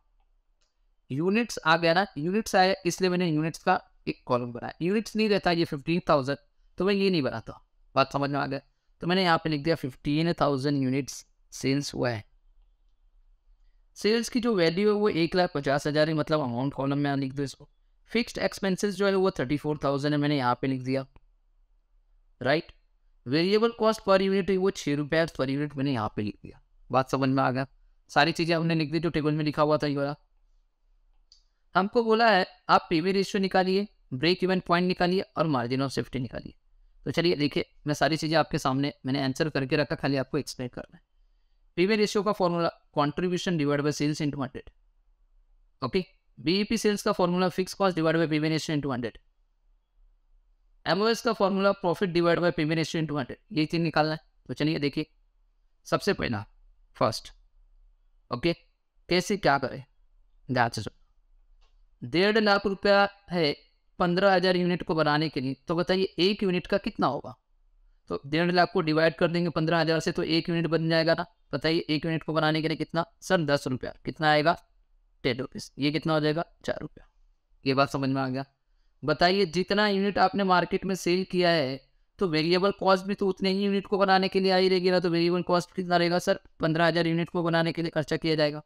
यूनिट्स आ गया ना, यूनिट्स आया इसलिए मैंने यूनिट्स का एक कॉलम बनाया। यूनिट्स नहीं रहता ये 15,000 तो मैं ये नहीं बनाता, बात समझ में आ गया। तो मैंने यहाँ पे लिख दिया 15,000 यूनिट्स सेल्स हुआ है। सेल्स की जो वैल्यू है वो 1,50,000 है, मतलब अमाउंट कॉलम में लिख दो इसको। फिक्स्ड एक्सपेंसेस जो है वो 34,000 है, मैंने यहाँ पे लिख दिया, right. Variable cost per unit है वो 6 रुपये पर यूनिट, मैंने यहाँ पे लिख दिया। बात समझ में आ गया, सारी चीज़ें हमने लिख दी जो टेबल में लिखा हुआ था ये वाला। हमको बोला है आप पीवी रेशियो निकालिए, ब्रेक इवन पॉइंट निकालिए और मार्जिन ऑफ सेफ्टी निकालिए। तो चलिए देखिए, मैं सारी चीज़ें आपके सामने मैंने आंसर करके रखा, खाली आपको एक्सप्लेन करना है। पीवी रेशियो का formula contribution divide by sales into 100, okay. BEP sales का formula fix cost divide by PV ratio into 100। MOS का formula profit divide by PV ratio into 100, ये चीज निकालना है। तो चलिए देखिए, सबसे पहला फर्स्ट, ओके, कैसे क्या करें, ध्यान से सुनो। 1.5 लाख रुपया है 15,000 यूनिट को बनाने के लिए, तो बताइए एक यूनिट का कितना होगा। तो 1.5 लाख को डिवाइड कर देंगे 15,000 से, तो एक यूनिट बन जाएगा ना। बताइए एक यूनिट को बनाने के लिए कितना, सर 10 रुपया, कितना आएगा 10 रुपीज़, ये कितना हो जाएगा 4 रुपया। ये बात समझ में आ गया। बताइए जितना यूनिट आपने मार्केट में सेल किया है तो वेरिएबल कॉस्ट भी तो उतने ही यूनिट को बनाने के लिए आई रहेगी ना। तो वेरिएबल कॉस्ट कितना रहेगा सर, 15,000 यूनिट को बनाने के लिए खर्चा किया जाएगा,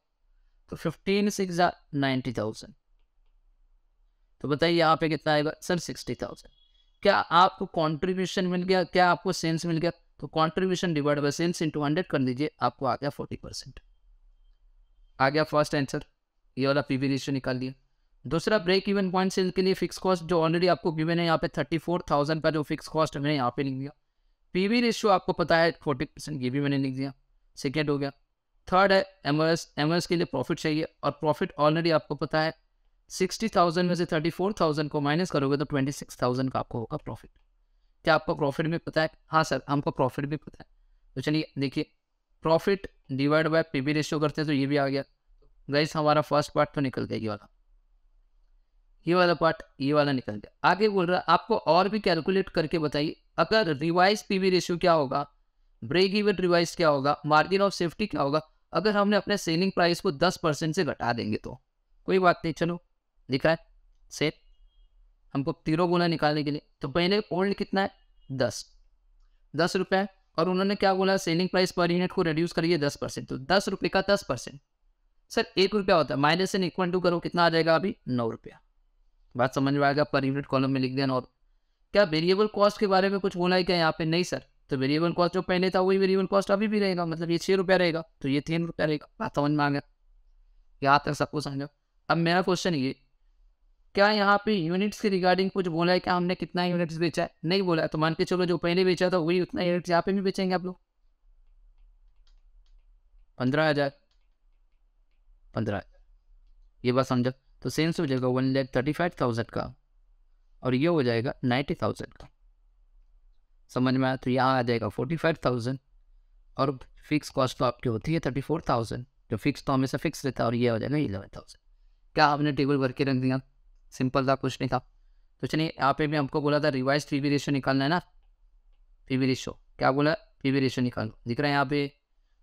तो 15 6 90,000। तो बताइए यहाँ पे कितना आएगा सर 60,000। क्या आपको कॉन्ट्रीब्यूशन मिल गया, क्या आपको सेल्स मिल गया। तो contribution divide by sales into 100 कर दीजिए, आपको आ गया 40%। आ गया फर्स्ट आंसर, ये वाला पीवी रेशियो निकाल दिया। दूसरा ब्रेक इवन पॉइंट सेल के लिए फिक्स कॉस्ट जो ऑलरेडी आपको गिवन है यहाँ पे 34,000 का जो फिक्स कॉस्ट है मैंने यहाँ पे लिख दिया। पीवी रेशियो आपको पता है 40%, ये भी मैंने लिख दिया, सेकेंड हो गया। थर्ड है एमओएस के लिए प्रॉफिट चाहिए, और प्रॉफिट ऑलरेडी आपको पता है 60,000 में से 34,000 को माइनस करोगे तो 26,000 का आपको होगा प्रॉफिट। क्या आपको प्रॉफिट भी पता है, हाँ सर हमको प्रॉफिट भी पता है। तो चलिए देखिए, profit divide by PV ratio करते हैं तो ये भी आ गया। गाइस हमारा फर्स्ट पार्ट तो निकल गया, ये वाला पार्ट, ये वाला निकल गया। आगे बोल रहा है आपको और भी कैलकुलेट करके बताइए, अगर रिवाइज पीवी रेशियो क्या होगा, ब्रेक इवन रिवाइज क्या होगा, मार्जिन ऑफ सेफ्टी क्या होगा, अगर हमने अपने सेलिंग प्राइस को 10% से घटा देंगे तो। कोई बात नहीं, चलो लिखा है सेट, हमको 0 बोला निकालने के लिए। तो पहले ओल्ड कितना है 10 रुपये, और उन्होंने क्या बोला सेलिंग प्राइस पर यूनिट को रिड्यूस करिए 10%, तो 10 रुपये का 10% सर 1 रुपया होता है, माइनस से इक्वल टू करो कितना आ जाएगा अभी 9 रुपया। बात समझ में आएगा, पर यूनिट कॉलम में लिख दिया 9। क्या वेरिएबल कॉस्ट के बारे में कुछ बोला है क्या यहाँ पे, नहीं सर। तो वेरिएबल कॉस्ट जो पहले था वही वेरिएबल कॉस्ट अभी भी रहेगा, मतलब ये 6 रुपया रहेगा तो ये 3 रुपया रहेगा। बात समझ में आ गया, यहाँ तक सबको समझो। अब मेरा क्वेश्चन ये, क्या यहाँ पे यूनिट्स के रिगार्डिंग कुछ बोला है क्या, हमने कितना यूनिट्स बेचा है, नहीं बोला है। तो मान के चलो जो पहले बेचा था वही उतना यूनिट्स यहाँ पे भी बेचेंगे आप लोग। 15,000 ये बात समझो। तो सेल्स हो जाएगा 1,35,000 का, और ये हो जाएगा 90,000 का। समझ में आया। तो यहाँ आ जाएगा 45,000, और फिक्स कॉस्ट तो आपकी होती है 34,000, जो फिक्स तो हमेशा फिक्स रहता है, और ये हो जाएगा 11,000। क्या आपने टेबल भर के रख दिया, सिंपल था, कुछ नहीं था। तो चलिए यहाँ पे भी हमको बोला था रिवाइज पीवी रेशियो निकालना है ना। पीवी रेशियो क्या बोला, पीवी रेशियो निकालो, दिख रहा है यहाँ पे।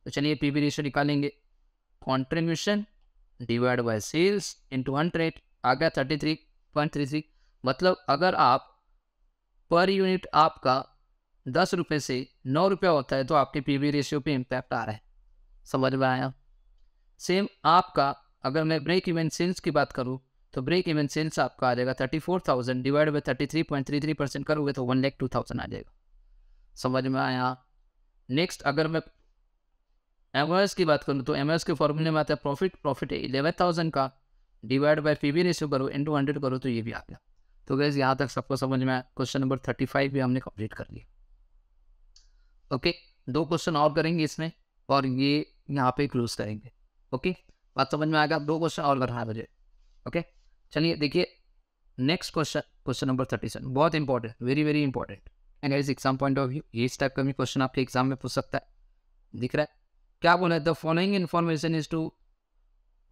तो चलिए पीवी रेशियो निकालेंगे, contribution divide by sales into 100 आ गया 33.33। मतलब अगर आप पर यूनिट आपका 10 रुपये से 9 रुपया होता है तो आपके पीवी रेशियो पे इम्पैक्ट आ रहा है। समझ में आया। सेम आपका अगर मैं ब्रेक इवन सेल्स की बात करूँ तो ब्रेक इवन सेल्स आपका आ जाएगा 34,000 डिवाइड बाय 33.33% करोगे तो 1,02,000 आ जाएगा। समझ में आया। नेक्स्ट अगर मैं एमओएस की बात करूँ तो एमओएस के फॉर्मूले में आता है प्रॉफिट है 11,000 का, डिवाइड बाय पीवी रेशियो करो इंटू 100 करो तो ये भी आ गया। तो गैस यहाँ तक सबको समझ में आया। क्वेश्चन नंबर 35 भी हमने कंप्लीट कर लिया। ओके, 2 क्वेश्चन और करेंगे इसमें और ये यहाँ पे क्लोज करेंगे। ओके, बात समझ में आएगा। 2 क्वेश्चन और करना है मुझे। ओके, चलिए देखिए नेक्स्ट क्वेश्चन, क्वेश्चन नंबर 37, बहुत important, very very important and इस एग्जाम पॉइंट ऑफ व्यू ये इस टाइप का भी क्वेश्चन आपके एग्जाम में पूछ सकता है। दिख रहा है क्या बोला है? The following information is to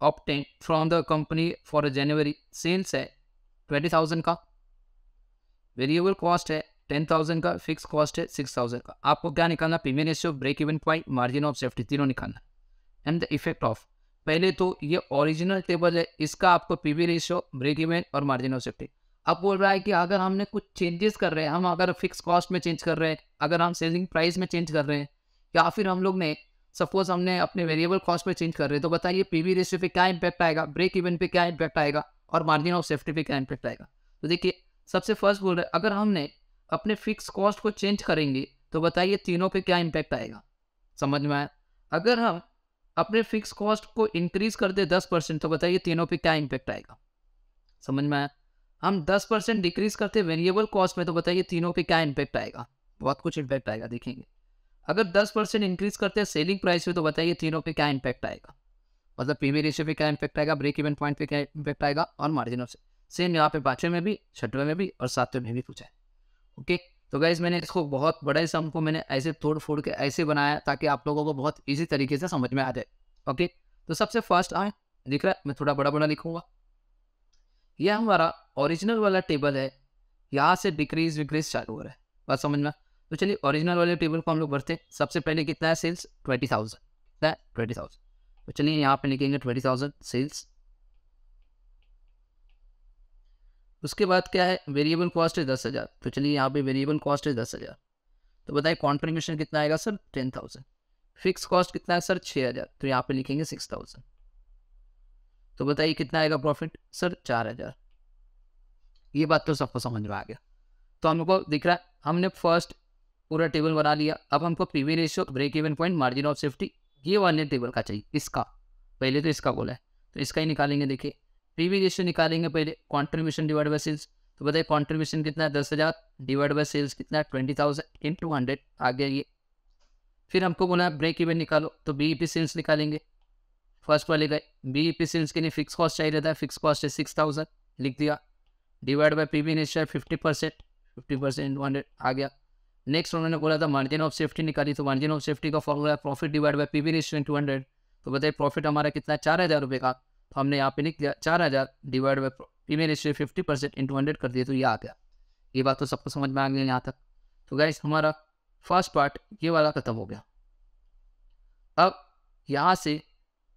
obtain from the company for January. Sales है 20,000 का, वेरिएबल कॉस्ट है 10,000 का, फिक्स कॉस्ट है 6,000 का। आपको क्या निकालना? PV ratio, break even point, margin of safety, तीनों निकालना एंड द इफेक्ट ऑफ। पहले तो ये ओरिजिनल टेबल है, इसका आपको पीवी रेशियो, ब्रेक इवन और मार्जिन ऑफ सेफ्टी। अब बोल रहा है कि अगर हमने कुछ चेंजेस कर रहे हैं, हम अगर फिक्स कॉस्ट में चेंज कर रहे हैं, अगर हम सेलिंग प्राइस में चेंज कर रहे हैं, या फिर हम लोग ने सपोज हमने अपने वेरिएबल कॉस्ट में चेंज कर रहे हैं, तो बताइए पीवी रेशियो पे क्या इंपैक्ट आएगा, ब्रेक इवन पे क्या इंपैक्ट आएगा और मार्जिन ऑफ सेफ्टी पे क्या इंपैक्ट आएगा। तो देखिए सबसे फर्स्ट बोल रहे हैं अगर हमने अपने फिक्स कॉस्ट को चेंज करेंगे तो बताइए तीनों पे क्या इंपैक्ट आएगा। समझ में आया? अगर हम अपने फिक्स कॉस्ट को इंक्रीज कर दे 10% तो बताइए तीनों पे क्या इंपैक्ट आएगा। समझ में आया? हम 10% डिक्रीज करते वेरिएबल कॉस्ट में तो बताइए तीनों पे क्या इंपैक्ट आएगा। बहुत कुछ इंपैक्ट आएगा, देखेंगे। अगर 10% इंक्रीज करते हैं सेलिंग प्राइस में तो बताइए तीनों पे क्या इंपैक्ट आएगा। मतलब पीवी रेशियो पे क्या इंपैक्ट आएगा, ब्रेक इवन पॉइंट पे क्या इंपैक्ट आएगा और मार्जिन ऑफ सेम यहाँ पे 5वें में भी, 6वें में भी और 7वें में भी पूछा है। ओके, तो गाइज मैंने इसको बहुत बड़े सम को मैंने ऐसे तोड़ फोड़ के ऐसे बनाया ताकि आप लोगों को बहुत ईजी तरीके से समझ में आ जाए। ओके, तो सबसे फर्स्ट आए, दिख रहा है मैं थोड़ा बड़ा बड़ा लिखूंगा। यह हमारा ओरिजिनल वाला टेबल है, यहाँ से डिक्रीज विक्रीज चालू हो रहा है, बात समझ में। तो चलिए ओरिजिनल वाले टेबल को हम लोग भरते हैं। सबसे पहले कितना है सेल्स? 20,000, कितना है? 20,000। तो चलिए यहाँ पे लिखेंगे 20,000 सेल्स। उसके बाद क्या है? वेरिएबल कॉस्ट है 10,000, तो चलिए यहाँ पे वेरिएबल कॉस्ट है 10,000। तो बताइए कॉन्ट्रीब्यूशन कितना आएगा सर? 10,000। फिक्स कॉस्ट कितना है सर? 6,000, तो यहाँ पे लिखेंगे 6,000। तो बताइए कितना आएगा प्रॉफिट? सर 4,000। ये बात तो सबको समझ में आ गया। तो हमको दिख रहा है हमने फर्स्ट पूरा टेबल बना लिया। अब हमको PV ratio, break even point, margin of safety, ये वाले टेबल का चाहिए। इसका पहले तो इसका बोला है तो इसका ही निकालेंगे। देखिए पीवी रेशियो निकालेंगे पहले, कॉन्ट्रीब्यूशन डिवाइड बाय सेल्स। तो बताइए कॉन्ट्रीब्यूशन कितना है? 10,000 डिवाइड बाय सेल्स कितना है? 20,000 इंटू 100 आ गया ये। फिर हमको बोला ब्रेक इवन निकालो, तो बीईपी सेल्स निकालेंगे। फर्स्ट वाले गए, बीईपी सेल्स के लिए फिक्स कॉस्ट चाहिए रहता है, फिक्स कॉस्ट है 6,000, लिख दिया। Divide by PV ratio 50%, 50% into 100 आ गया। नेक्स्ट उन्होंने बोला था मार्जिन ऑफ सेफ्टी निकाली, तो मार्जिन ऑफ सेफ्टी का फॉर्मूला है profit divide by PV ratio into 100। तो बताइए प्रॉफिट हमारा कितना है? 4,000 रुपये का। तो हमने यहाँ पे लिख दिया 4,000 divide by PV ratio 50% into 100 कर दिया, तो ये आ गया। ये बात तो सबको समझ में आ गया यहाँ तक। तो गाइस हमारा फर्स्ट पार्ट ये वाला खत्म हो गया। अब यहाँ से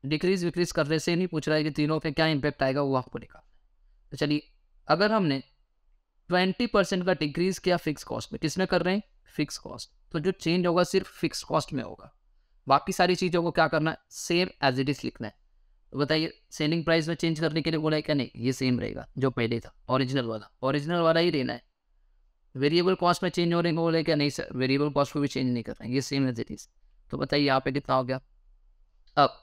डिक्रीज विक्रीज करने से नहीं पूछ रहा है कि तीनों पे क्या इंपैक्ट आएगा, वो आपको निकालना है। तो चलिए अगर हमने 20% का डिक्रीज किया फिक्स कॉस्ट में, किसमें कर रहे हैं? फिक्स कॉस्ट, तो जो चेंज होगा सिर्फ फिक्स कॉस्ट में होगा। बाकी सारी चीज़ों को क्या करना है? सेम एज इट इज लिखना है। तो बताइए सेलिंग प्राइस में चेंज करने के लिए बोला है क्या? नहीं, ये सेम रहेगा जो पहले था, ओरिजिनल वाला ही रहना है। वेरिएबल कॉस्ट में चेंज हो रहे हैं बोले क्या? नहीं सर, वेरिएबल कॉस्ट को भी चेंज नहीं कर रहे हैं, ये सेम एज इट इज। तो बताइए यहाँ पे कितना हो गया? अब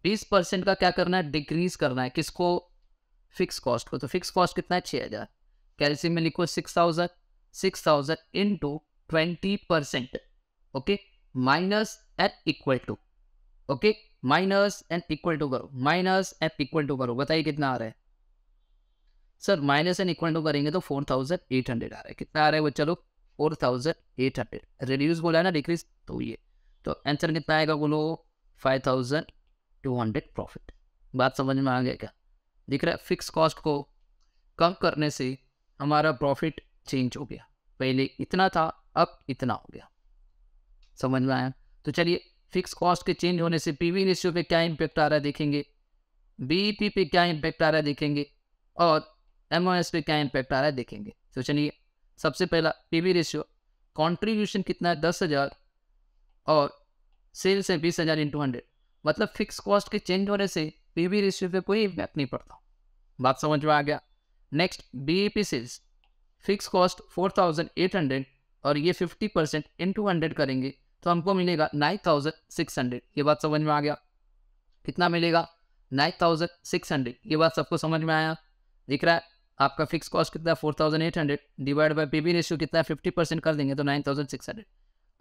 20% का क्या करना है? डिक्रीज करना है। किसको? फिक्स कॉस्ट को। तो फिक्स कॉस्ट कितना है? 6,000। कैल्सियम में लिखो 6,000 into 20%, okay, minus and equal to, okay, minus and equal to करो, माइनस एंड इक्वल टू करो। बताइए कितना आ रहा है sir? Minus and equal to करेंगे तो 4,800 आ रहा है। कितना आ रहा है वो? चलो 4,800। रिड्यूस बोला है ना, डिक्रीज, तो ये तो आंसर कितना आएगा बोलो? 5,200 प्रॉफिट। बात समझ में आ गया क्या? दिख रहा है फिक्स कॉस्ट को कम करने से हमारा प्रॉफिट चेंज हो गया। पहले इतना था, अब इतना हो गया। समझ में आया? तो चलिए फिक्स कॉस्ट के चेंज होने से पीवी रेशियो पे क्या इंपैक्ट आ रहा है देखेंगे, बीईपी पे क्या इंपैक्ट आ रहा है देखेंगे, और एमओएस पे क्या इंपैक्ट आ रहा है देखेंगे। तो चलिए सबसे पहला पीवी रेशियो, कॉन्ट्रीब्यूशन कितना है? 10,000 और सेल्स है 20,000 इंटू 100। मतलब फिक्स कॉस्ट के चेंज होने से पीवी रेशियो पे कोई इम्पैक्ट नहीं पड़ता। बात समझ में आ गया? Next BEP sales, fix cost 4,800 और ये 50% इंटू 100 करेंगे तो हमको मिलेगा 9,600। ये बात समझ में आ गया? कितना मिलेगा? 9,600। ये बात सबको समझ में आया? दिख रहा है आपका फिक्स कॉस्ट कितना है? 4,800 डिवाइड बाय पीवी रेशियो कितना है? 50% कर देंगे तो 9,600।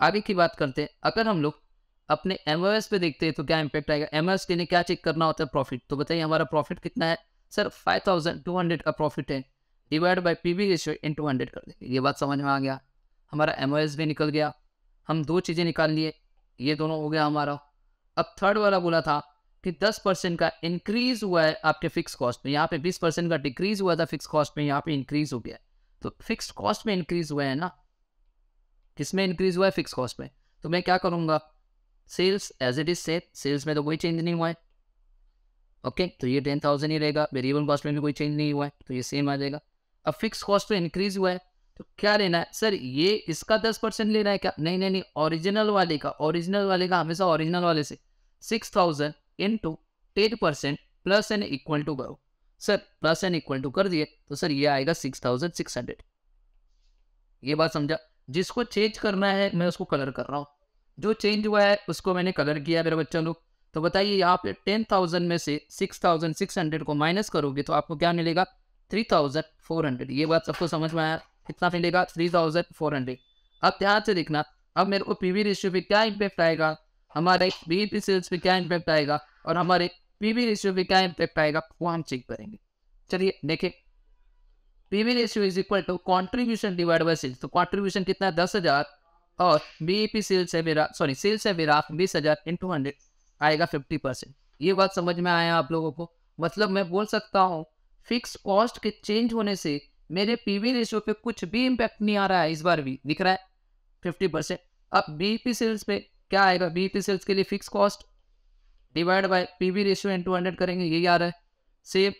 आगे की बात करते हैं। अगर हम लोग अपने एमओएस पे देखते हैं तो क्या इंपैक्ट आएगा? एमओएस के लिए क्या चेक करना होता है? प्रॉफिट। तो बताइए हमारा प्रॉफिट कितना है? सर 5,200 का प्रॉफिट है। Divide by PV ratio into 100 कर देंगे। ये बात समझ में आ गया। हमारा एमओएस भी निकल गया। हम 2 चीज़ें निकाल लिए, ये दोनों हो गया हमारा। अब थर्ड वाला बोला था कि 10% का इंक्रीज हुआ है आपके फिक्स कॉस्ट में, यहाँ पे 20% का डिक्रीज हुआ था फिक्स कॉस्ट में, यहाँ पे इंक्रीज हो गया है। तो फिक्स कॉस्ट में इंक्रीज हुआ है ना, किसमें इंक्रीज हुआ है? फिक्स कॉस्ट में। तो मैं क्या करूँगा, sales as it is sales में तो कोई चेंज नहीं हुआ है, ओके, तो ये 10,000 ही रहेगा। वेरिएबल कॉस्ट में भी कोई चेंज नहीं हुआ है, तो ये सेम आ जाएगा। अब फिक्स कॉस्ट तो इंक्रीज हुआ है, तो क्या लेना है सर? ये इसका 10% लेना है क्या? नहीं नहीं नहीं, ओरिजिनल वाले का हमेशा ओरिजिनल वाले से 6,000 into 10% plus N equal to करो। Sir plus N equal to कर दिए तो सर ये आएगा 6,600। ये बात समझा? जिसको चेंज करना है मैं उसको कलर कर रहा हूँ, जो चेंज हुआ है उसको मैंने कलर किया मेरे बच्चा लोग। तो बताइए यहाँ पे 10,000 में से 6,600 को माइनस करोगे तो आपको क्या मिलेगा? 3,400। ये बात सबको समझ में आया? कितना मिलेगा? 3,400। अब ध्यान से देखना, अब मेरे को पीवी रेशियो पे क्या इम्पैक्ट आएगा, हमारे बीईपी सेल्स पे क्या इम्पैक्ट आएगा और हमारे पीवी रेशियो पे क्या इम्पैक्ट आएगा, वो हम चेक करेंगे। चलिए देखें, PV ratio is equal to contribution divide by sales. तो कॉन्ट्रीब्यूशन कितना है? 10,000 और बीईपी सेल्स है मेरा, सॉरी सेल्स है मेरा 20,000 इंटू 100 आएगा 50%। ये बात समझ में आया आप लोगों को? मतलब मैं बोल सकता हूँ फिक्स कॉस्ट के चेंज होने से मेरे पीवी रेशियो पे कुछ भी इम्पैक्ट नहीं आ रहा है, इस बार भी दिख रहा है 50%। अब बीईपी सेल्स पे क्या आएगा? बीईपी सेल्स के लिए fix cost divide by PV ratio into 100 करेंगे, यही आ रहा है। सेम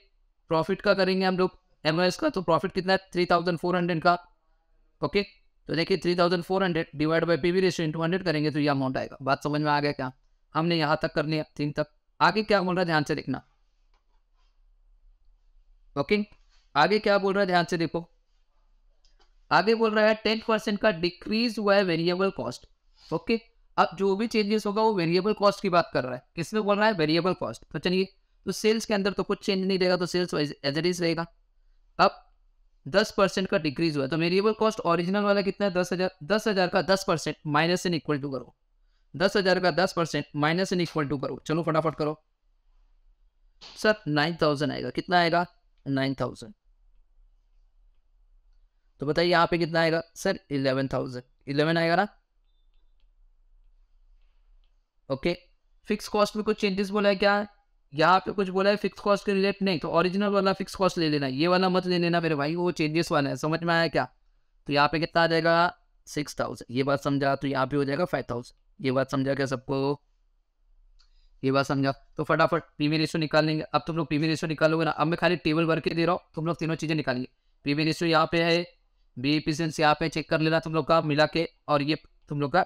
प्रॉफिट का करेंगे हम लोग, एमओएस का, तो प्रॉफिट कितना है? 3,400 का, ओके। तो देखिए 3,400 divide by PV ratio into 100 करेंगे तो ये अमाउंट आएगा। बात समझ में आ गया क्या? हमने यहाँ तक कर लिया, 3 तक। आगे क्या बोल रहा है ध्यान से देखना, ओके। आगे क्या बोल रहा है ध्यान से देखो, आगे बोल रहा है 10% का डिक्रीज हुआ है वेरिएबल कॉस्ट, ओके। अब जो भी चेंजेस होगा वो वेरिएबल कॉस्ट की बात कर रहा है। किसमें बोल रहा है? Variable cost. तो चलिए, तो सेल्स के अंदर तो कुछ चेंज नहीं रहेगा, तो सेल्स एज इट इज रहेगा। अब 10% का डिक्रीज हुआ है, तो वेरिएबल कॉस्ट ओरिजिनल वाला कितना है? 10,000। 10,000 का 10% माइनस इन इक्वल टू करो। 10,000 का 10% माइनस इन इक्वल टू करो। चलो फटाफट करो सर। 9,000 आएगा। कितना आएगा? 9,000। तो बताइए यहाँ पे कितना आएगा सर? 11,000। 11 आएगा ना, ओके। फिक्स कॉस्ट में कुछ चेंजेस बोला है क्या? यहाँ पे कुछ बोला है फिक्स कॉस्ट के रिलेट नहीं, तो ओरिजिनल वाला फिक्स कॉस्ट ले लेना, ये वाला मत ले लेना मेरे भाई, वो चेंजेस वाला है। समझ में आया क्या? तो यहाँ पे कितना आ जाएगा? 6,000। ये बात समझा? तो यहाँ पे हो जाएगा 5,000। ये बात समझा क्या सबको? ये बात समझा? तो फटाफट पीवी रेशियो निकाल लेंगे। अब तुम लोग पीवी रेशियो निकालोगे ना, अब मैं खाली टेबल भर के दे रहा हूँ, तुम लोग तीनों चीजें निकालिए। पीवी रेशियो यहाँ पे है, बी एफिशिएंसी यहाँ पे चेक कर लेना तुम लोग का मिला के, और ये तुम लोग का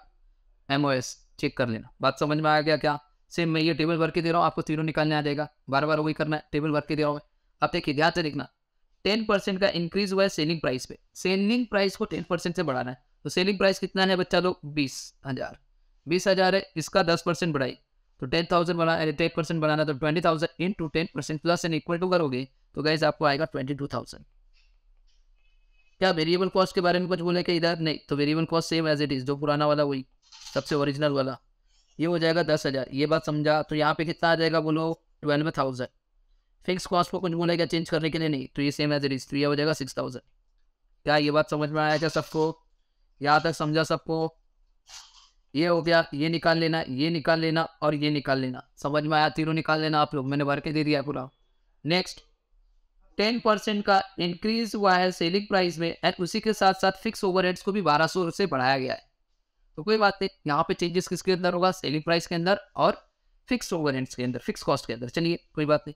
एमओएस चेक कर लेना। बात समझ में आ गया क्या? सेम मैं ये टेबल भर के दे रहा हूँ, आपको तीनों निकालने आ जाएगा। बार बार वही करना है, टेबल भर के दे रहा हूँ। अब देखिए ध्यान से देखना, 10% का इंक्रीज हुआ है सेलिंग प्राइस पे। सेलिंग प्राइस को 10% से बढ़ाना है, तो सेलिंग प्राइस कितना है बच्चा लोग? 20,000। 20,000 है, इसका 10% बढ़ाई तो 10,000 बना, 10% बनाना तो 20,000 into 10% plus N equal to करोगे तो गाइस आपको आएगा 22,000। क्या वेरिएबल कॉस्ट के बारे में कुछ बोले क्या इधर? नहीं, तो variable cost same as it is, जो पुराना वाला वही, सबसे ओरिजिनल वाला, ये हो जाएगा 10,000। ये बात समझा? तो यहाँ पे कितना आ जाएगा बोलो? 12,000। फिक्स कॉस्ट को कुछ बोले क्या चेंज करने के लिए? नहीं, तो ये सेम एज इट इज, तो ये हो जाएगा 6,000। क्या ये बात समझ में आया क्या सबको? यहाँ तक समझा सबको? ये हो गया, ये निकाल लेना, ये निकाल लेना और ये निकाल लेना। समझ में आया? तीनों निकाल लेना आप लोग, मैंने भर के दे दिया है पूरा। नेक्स्ट, 10% का इंक्रीज हुआ है सेलिंग प्राइस में एंड उसी के साथ साथ फिक्स ओवरहेड्स को भी 1,200 से बढ़ाया गया है। तो कोई बात नहीं, यहाँ पे चेंजेस किसके अंदर होगा? सेलिंग प्राइस के अंदर और फिक्स ओवरहेड्स के अंदर, फिक्स कॉस्ट के अंदर। चलिए कोई बात नहीं।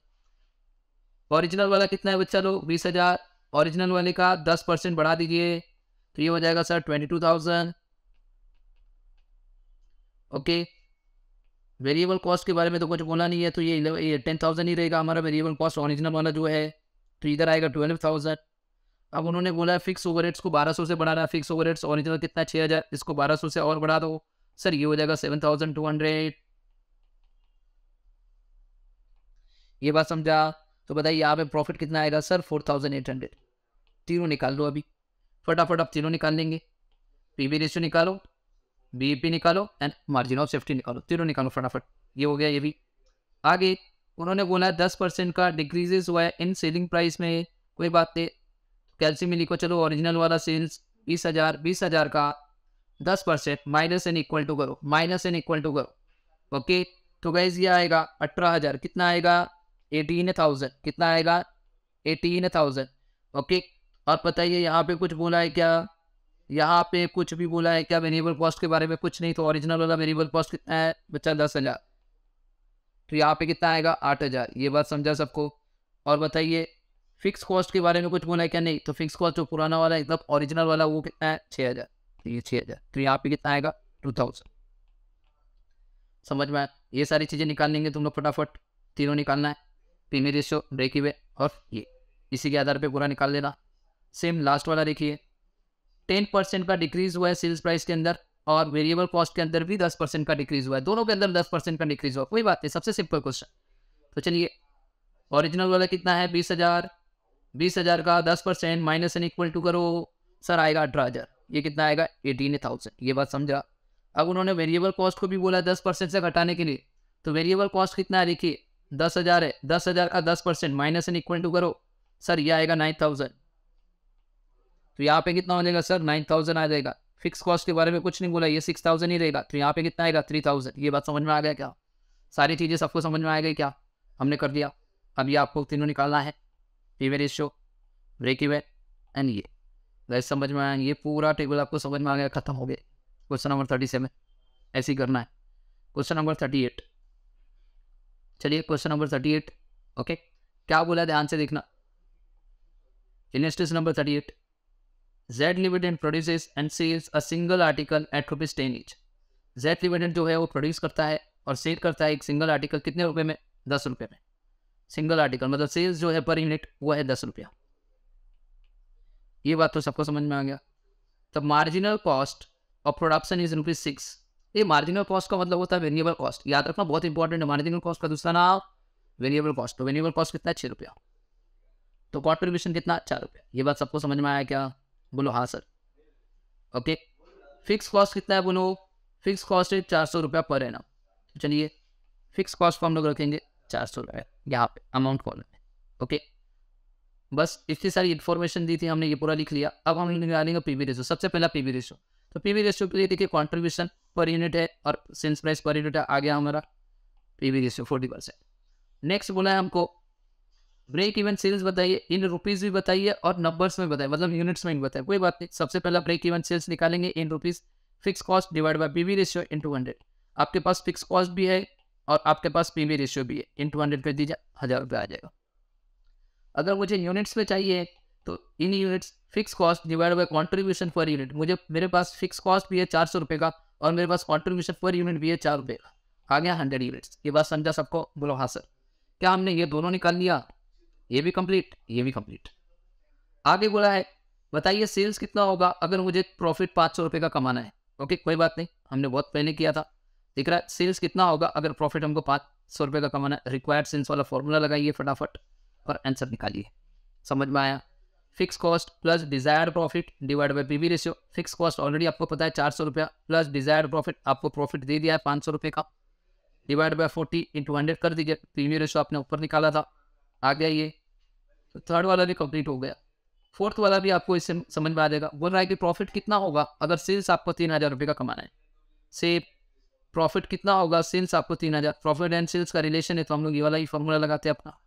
ओरिजिनल वाला कितना है बच्चा लोग? 20,000। ओरिजिनल वाले का 10% बढ़ा दीजिए तो ये हो जाएगा सर 22,000, ओके। वेरिएबल कॉस्ट के बारे में तो कुछ बोला नहीं है, तो ये 10,000 ही रहेगा हमारा वेरिएबल कॉस्ट ओरिजिनल वाला जो है, तो इधर आएगा 12,000। अब उन्होंने बोला है फिक्स ओवरहेड्स को 1,200 से बढ़ाना है। फिक्स ओवरहेड्स ओरिजिनल कितना है? 6,000, इसको 1,200 से और बढ़ा दो सर, ये हो जाएगा 7,200। ये बात समझा? तो बताइए यहाँ पे प्रॉफिट कितना आएगा सर? 4,800। तीनों निकाल लो अभी फटाफट, आप तीनों निकाल लेंगे। पीवी रेशियो निकालो, बीईपी निकालो एंड मार्जिन ऑफ सेफ्टी निकालो, तीनों निकालो फटाफट। ये हो गया ये भी। आगे उन्होंने बोला 10% का डिक्रीजेस हुआ है इन सेलिंग प्राइस में, कोई बात नहीं, कैलसी में लिखो, चलो ओरिजिनल वाला सेल्स 20,000, 20,000 का 10% माइनस एन इक्वल टू करो, माइनस एन इक्वल टू करो। ओके, तो गाइज ये आएगा 18,000, कितना आएगा 18,000, कितना आएगा 18,000। ओके, और बताइए यहाँ पे कुछ बोला है क्या, यहाँ पे कुछ भी बोला है क्या वेरिएबल कॉस्ट के बारे में? कुछ नहीं। तो ओरिजिनल वाला वेरिएबल कॉस्ट कितना है बच्चा? 10,000। तो यहाँ पे कितना आएगा 8,000। ये बात समझा सबको? और बताइए फिक्स कॉस्ट के बारे में कुछ बोला है क्या? नहीं। तो फिक्स कॉस्ट जो पुराना वाला एकदम ओरिजिनल वाला वो कितना है 6,000। तो ये 6,000। तो यहाँ पे कितना आएगा 2,000। समझ में आया? ये सारी चीज़ें निकाल लेंगे तुम लोग फटाफट, तीनों निकालना है, पीवी रेशियो, ब्रेक इवन और ये, इसी के आधार पे पूरा निकाल लेना। सेम लास्ट वाला देखिए, 10% का डिक्रीज हुआ है सेल्स प्राइस के अंदर और वेरिएबल कॉस्ट के अंदर भी 10% का डिक्रीज हुआ है, दोनों के अंदर 10% का डिक्रीज हुआ, कोई बात नहीं, सबसे सिंपल क्वेश्चन। तो चलिए ओरिजिनल वाला कितना है 20,000, 20,000 का 10% माइनस एन इक्वल टू करो, सर आएगा 18,000। ये कितना आएगा 18,000। ये बात समझा? अब उन्होंने वेरिएबल कॉस्ट को भी बोला 10% से घटाने के लिए, तो वेरिएबल कॉस्ट कितना है देखिए 10,000 है, 10,000 का 10% माइनस एन इक्वल टू करो, सर ये आएगा 9,000। तो यहाँ पे कितना हो जाएगा सर 9,000 आ जाएगा। फिक्स कॉस्ट के बारे में कुछ नहीं बोला, ये 6,000 ही रहेगा। तो यहाँ पे कितना आएगा 3,000। ये बात समझ में आ गया क्या? सारी चीज़ें सबको समझ में आ गई क्या? हमने कर दिया। अब ये आपको तीनों निकालना है, PV ratio, break even and ये। गैस समझ में आया? ये पूरा टेबल आपको समझ में आ गया, खत्म हो गया। क्वेश्चन नंबर 37 ऐसे ही करना है। क्वेश्चन नंबर 38, चलिए क्वेश्चन नंबर 38। ओके, क्या बोला ध्यान से देखना। Illustration number 38, Z Limited produces and sells a single article at ₹10 each। Z Limited जो है वो प्रोड्यूस करता है और सेल करता है एक सिंगल आर्टिकल कितने रुपए में? 10 रुपये में। सिंगल आर्टिकल मतलब सेल्स जो है पर यूनिट वो है 10 रुपया। ये बात तो सबको समझ में आ गया। तब marginal cost of production is ₹6। ये मार्जिनल कॉस्ट का मतलब होता है वेरिएबल कॉस्ट, याद रखना बहुत इंपॉर्टेंट है। मार्जिनल कॉस्ट का दूसरा नाम वेरिएबल कॉस्ट। तो वेरिएबल कॉस्ट कितना है 6 रुपया, तो कॉन्ट्रीब्यूशन कितना 4 रुपया। ये बात सबको समझ में आया क्या? बोलो हाँ सर। ओके, फिक्स कॉस्ट कितना है बोलो? फिक्स कॉस्ट है 400 रुपया पर एनम। तो चलिए फिक्स कॉस्ट को हम लोग रखेंगे 400 रुपये यहाँ पे अमाउंट कॉलम में। ओके, बस इतनी सारी इन्फॉर्मेशन दी थी हमने, ये पूरा लिख लिया। अब हम निकालेंगे पीवी रेशियो। सबसे पहला पीवी रेशियो। तो पीवी रेशियो के लिए देखिए कॉन्ट्रीब्यूशन पर यूनिट है और सेल्स प्राइस पर यूनिट है, आ गया हमारा पीवी रेशियो 40%। नेक्स्ट बोला है हमको ब्रेक इवन सेल्स बताइए, इन रुपीज़ भी बताइए और नंबर्स में बताइए, मतलब यूनिट्स में भी बताइए, कोई बात नहीं। सबसे पहला ब्रेक इवन सेल्स निकालेंगे in rupees, fix cost divide by PV ratio into 100। आपके पास फिक्स कॉस्ट भी है और आपके पास पीवी रेशियो भी है, इनटू 100 कर दीजिए, 1,000 रुपये आ जाएगा। अगर मुझे यूनिट्स में चाहिए तो in units fix cost divide by contribution per unit. मेरे पास फिक्स कॉस्ट भी है 400 रुपये का और मेरे पास कॉन्ट्रीब्यूशन पर यूनिट भी है 4 रुपये का, आ गया 100 यूनिट्स। ये बात समझा सबको? बोलो हाँ सर। क्या हमने ये दोनों निकाल लिया? ये भी कंप्लीट, ये भी कंप्लीट। आगे बोला है बताइए सेल्स कितना होगा अगर मुझे प्रॉफिट 500 रुपये का कमाना है। ओके, कोई बात नहीं, हमने बहुत पहले किया था। दिख रहा है सेल्स कितना होगा अगर प्रॉफिट हमको 500 रुपये का कमाना है। रिक्वायर्ड सेल्स वाला फॉर्मूला लगाइए फटाफट और आंसर निकालिए। समझ में आया? Fix cost plus desired profit divide by PV ratio. Fix cost already आपको पता है 400 रुपया, प्लस डिजायर्ड प्रॉफिट आपको प्रॉफिट दे दिया है 500 रुपये का, डिवाइड बाय 40 इंटू 100 कर दीजिए। पीवी रेशियो आपने ऊपर निकाला था, आ गया ये। तो थर्ड वाला भी कंप्लीट हो गया। फोर्थ वाला भी आपको इससे समझ में आ जाएगा। बोल रहा है कि प्रॉफिट कितना होगा अगर सेल्स आपको 3,000 रुपये का कमाना है। से प्रॉफिट कितना होगा, सेल्स आपको 3,000, प्रॉफिट एंड सेल्स का रिलेशन है तो हम लोग ये वाला ही फॉर्मूला लगाते हैं अपना।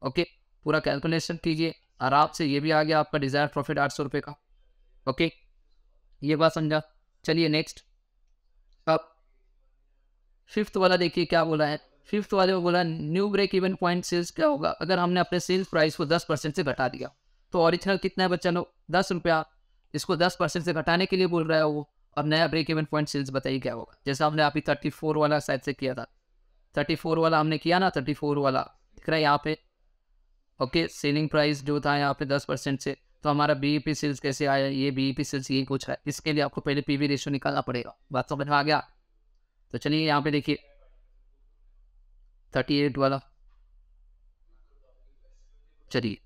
ओके, पूरा कैलकुलेशन कीजिए आराम से। ये भी आ गया आपका डिजायर प्रॉफिट 800 रुपये का। ओके, ये बात समझा? चलिए नेक्स्ट। अब फिफ्थ वाला देखिए क्या बोला है। फिफ्थ वाले को बोला new break even point sales क्या होगा अगर हमने अपने सेल्स प्राइस को 10% से घटा दिया। तो ओरिजिनल कितना है बच्चा लोग 10 रुपया, इसको 10% से घटाने के लिए बोल रहा है वो। और नया ब्रेक इवन पॉइंट सेल्स बताइए क्या होगा। जैसा हमने अभी 34 वाला साइड से किया था, 34 वाला हमने किया ना, 34 वाला दिख रहा है यहाँ पे। ओके, सेलिंग प्राइस जो था यहाँ पे 10% से, तो हमारा बीईपी सेल्स कैसे आया, ये बीईपी सेल्स यही कुछ है। इसके लिए आपको पहले पीवी रेशियो निकालना पड़ेगा। बात समझ में आ गया? तो चलिए यहाँ पे देखिए 38 वाला, चलिए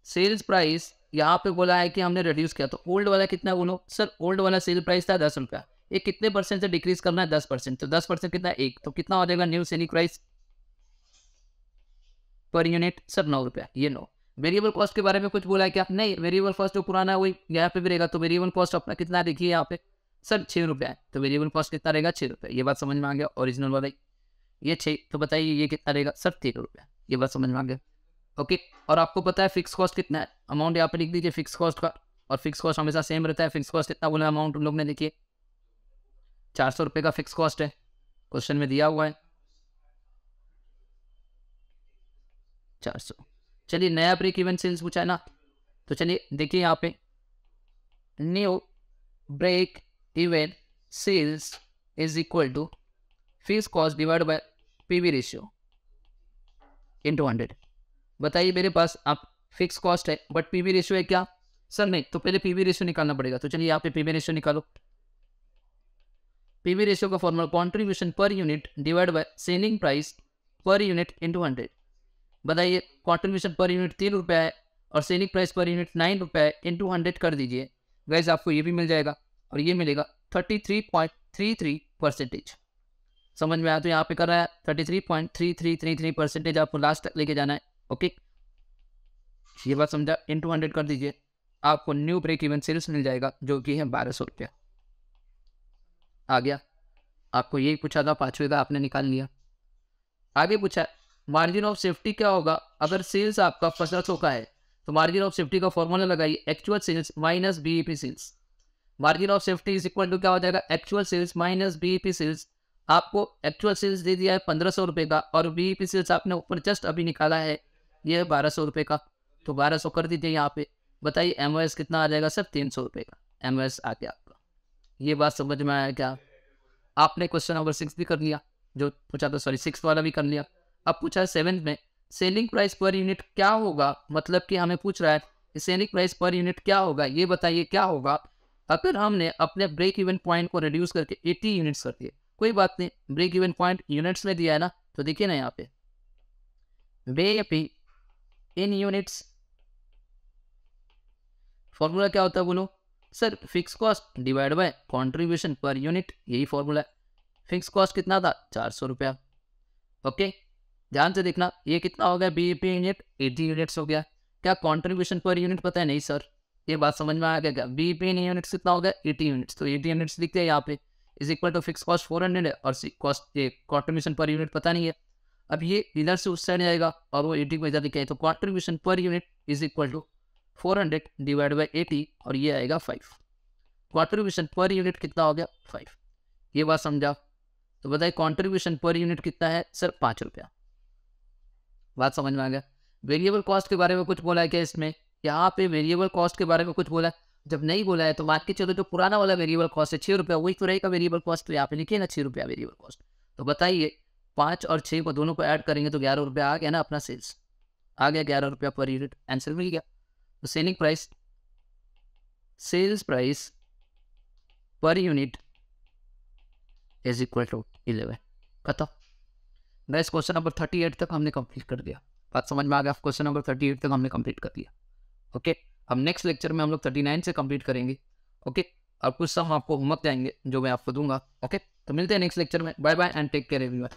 सेल्स प्राइस यहाँ पे बोला है कि हमने रिड्यूस किया। तो ओल्ड वाला कितना है बोलो सर? ओल्ड वाला सेल प्राइस था 10 रुपया, ये कितने परसेंट से डिक्रीज करना है? 10%। तो 10% कितना है 1, तो कितना हो जाएगा new selling price per unit sir 9 रुपया। ये 9 वेरिएबल कॉस्ट के बारे में कुछ बोला है क्या? नहीं, वेरिएबल कॉस्ट जो पुराना है वही यहाँ पे भी रहेगा। तो वेरिएबल कॉस्ट अपना कितना देखिए यहाँ पे सर 6 रुपये है, तो वेरिएबल कॉस्ट कितना रहेगा 6 रुपये। ये बात समझ में आ गया। ओरिजिनल वाला ये 6, तो बताइए ये कितना रहेगा सर 13 रुपये। ये बात समझ में आ गया। ओके, और आपको पता है फिक्स कॉस्ट कितना है, अमाउंट यहाँ पे लिख दीजिए फिक्स कॉस्ट का। और फिक्स कॉस्ट हमेशा सेम रहता है। फिक्स कॉस्ट कितना बोला अमाउंट उन लोग ने, देखिए 400 रुपये का फिक्स कॉस्ट है, क्वेश्चन में दिया हुआ है 400। चलिए नया ब्रेक इवन सेल्स पूछा है ना, तो चलिए देखिए यहाँ पे new break even sales is equal to fix cost divide by PV ratio into 100। बताइए मेरे पास आप फिक्स कॉस्ट है बट पीवी रेशियो है क्या सर? नहीं, तो पहले पीवी रेशियो निकालना पड़ेगा। तो चलिए यहाँ पे पीवी रेशियो निकालो। पीवी रेशियो का formula contribution per unit divide by selling price per unit into 100। बताइए कंट्रीब्यूशन पर यूनिट 3 रुपये है और सेलिंग प्राइस पर यूनिट 9 रुपये है, इंटू 100 कर दीजिए गाइस, आपको ये भी मिल जाएगा और ये मिलेगा 33.33%। समझ में आया? तो यहाँ पे कर रहा है 33.3333%, आपको लास्ट तक लेके जाना है। ओके, ये बात समझा। इंटू 100 कर दीजिए, आपको न्यू ब्रेक इवन सेल्स मिल जाएगा जो कि है 1200 रुपया। आ गया। आपको यही पूछा था 5वें का, आपने निकाल लिया। आगे पूछा मार्जिन ऑफ सेफ्टी क्या होगा अगर सेल्स आपका 1500 का है? तो मार्जिन ऑफ सेफ्टी का फॉर्मूला लगाइए actual sales minus BEP sales. Margin of safety is equal to क्या हो जाएगा actual sales minus BEP sales. आपको एक्चुअल सेल्स दे दिया है 1500 रुपये का और बीईपी सेल्स आपने ऊपर जस्ट अभी निकाला है ये है 1200 रुपये का, तो 1200 कर दीजिए यहाँ पे। बताइए एमओएस कितना आ जाएगा सर 300 रुपये का एमओएस आ गया आपका। ये बात समझ में आया क्या? आपने क्वेश्चन नंबर 6 भी कर लिया जो पूछा था, सॉरी 6 वाला भी कर लिया। अब पूछा है 7th में सेलिंग प्राइस पर यूनिट क्या होगा, मतलब कि हमें पूछ रहा है कि सेलिंग प्राइस पर यूनिट क्या होगा। ये बताइए क्या होगा अगर हमने अपने ब्रेक इवन पॉइंट को रिड्यूस करके 80 यूनिट्स कर दिए। कोई बात नहीं, ब्रेक इवन पॉइंट यूनिट्स में दिया है ना, तो देखिए ना यहाँ पे बीईपी इन यूनिट्स। फॉर्मूला क्या होता है बोलो sir? Fix cost divide by contribution per unit, यही फॉर्मूला है। फिक्स कॉस्ट कितना था 400 रुपया। ओके, ध्यान से देखना ये कितना हो गया बीईपी यूनिट 80 यूनिट्स हो गया। क्या कंट्रीब्यूशन पर यूनिट पता है? नहीं सर, ये बात समझ में आ गया क्या? बीईपी यूनिट्स कितना हो गया 80 यूनिट्स, तो 80 यूनिट्स लिखते हैं यहाँ पे is equal to fix cost 400 है और कॉस्ट ये कंट्रीब्यूशन पर यूनिट पता नहीं है। अब ये इधर से उस साइड जाएगा और वो 80 को इधर लिखे है, तो contribution per unit is equal to 400 divide by 80 और ये आएगा 5। कंट्रीब्यूशन पर यूनिट कितना हो गया 5। ये बात समझा? तो बताइए कंट्रीब्यूशन पर यूनिट कितना है सर 5 रुपया। बात समझ में आ गया? वेरिएबल कॉस्ट के बारे में कुछ बोला है क्या इसमें? यहाँ पे वेरिएबल कॉस्ट के बारे में कुछ बोला है? जब नहीं बोला है तो मान के चलो जो पुराना वाला वेरिएबल कॉस्ट है 6 रुपया, वही तो रहेगा वेरिएबल कॉस्ट। तो यहाँ पे लिखिए ना 6 रुपया वेरिएबल कॉस्ट। तो बताइए 5 और 6 को दोनों को ऐड करेंगे तो 11 रुपया आ गया ना अपना सेल्स, आ गया 11 रुपया पर यूनिट, आंसर मिल गया। तो selling price sales price per unit is equal to 11। खत्म। गाइस क्वेश्चन नंबर 38 तक हमने कंप्लीट कर दिया। बात समझ में आ गया? क्वेश्चन नंबर 38 तक हमने कंप्लीट कर दिया। ओके, अब नेक्स्ट लेक्चर में हम लोग 39 से कंप्लीट करेंगे। ओके, अब कुछ सम आपको होमवर्क देंगे जो मैं आपको दूंगा। ओके, तो मिलते हैं नेक्स्ट लेक्चर में। Bye bye and take care everyone.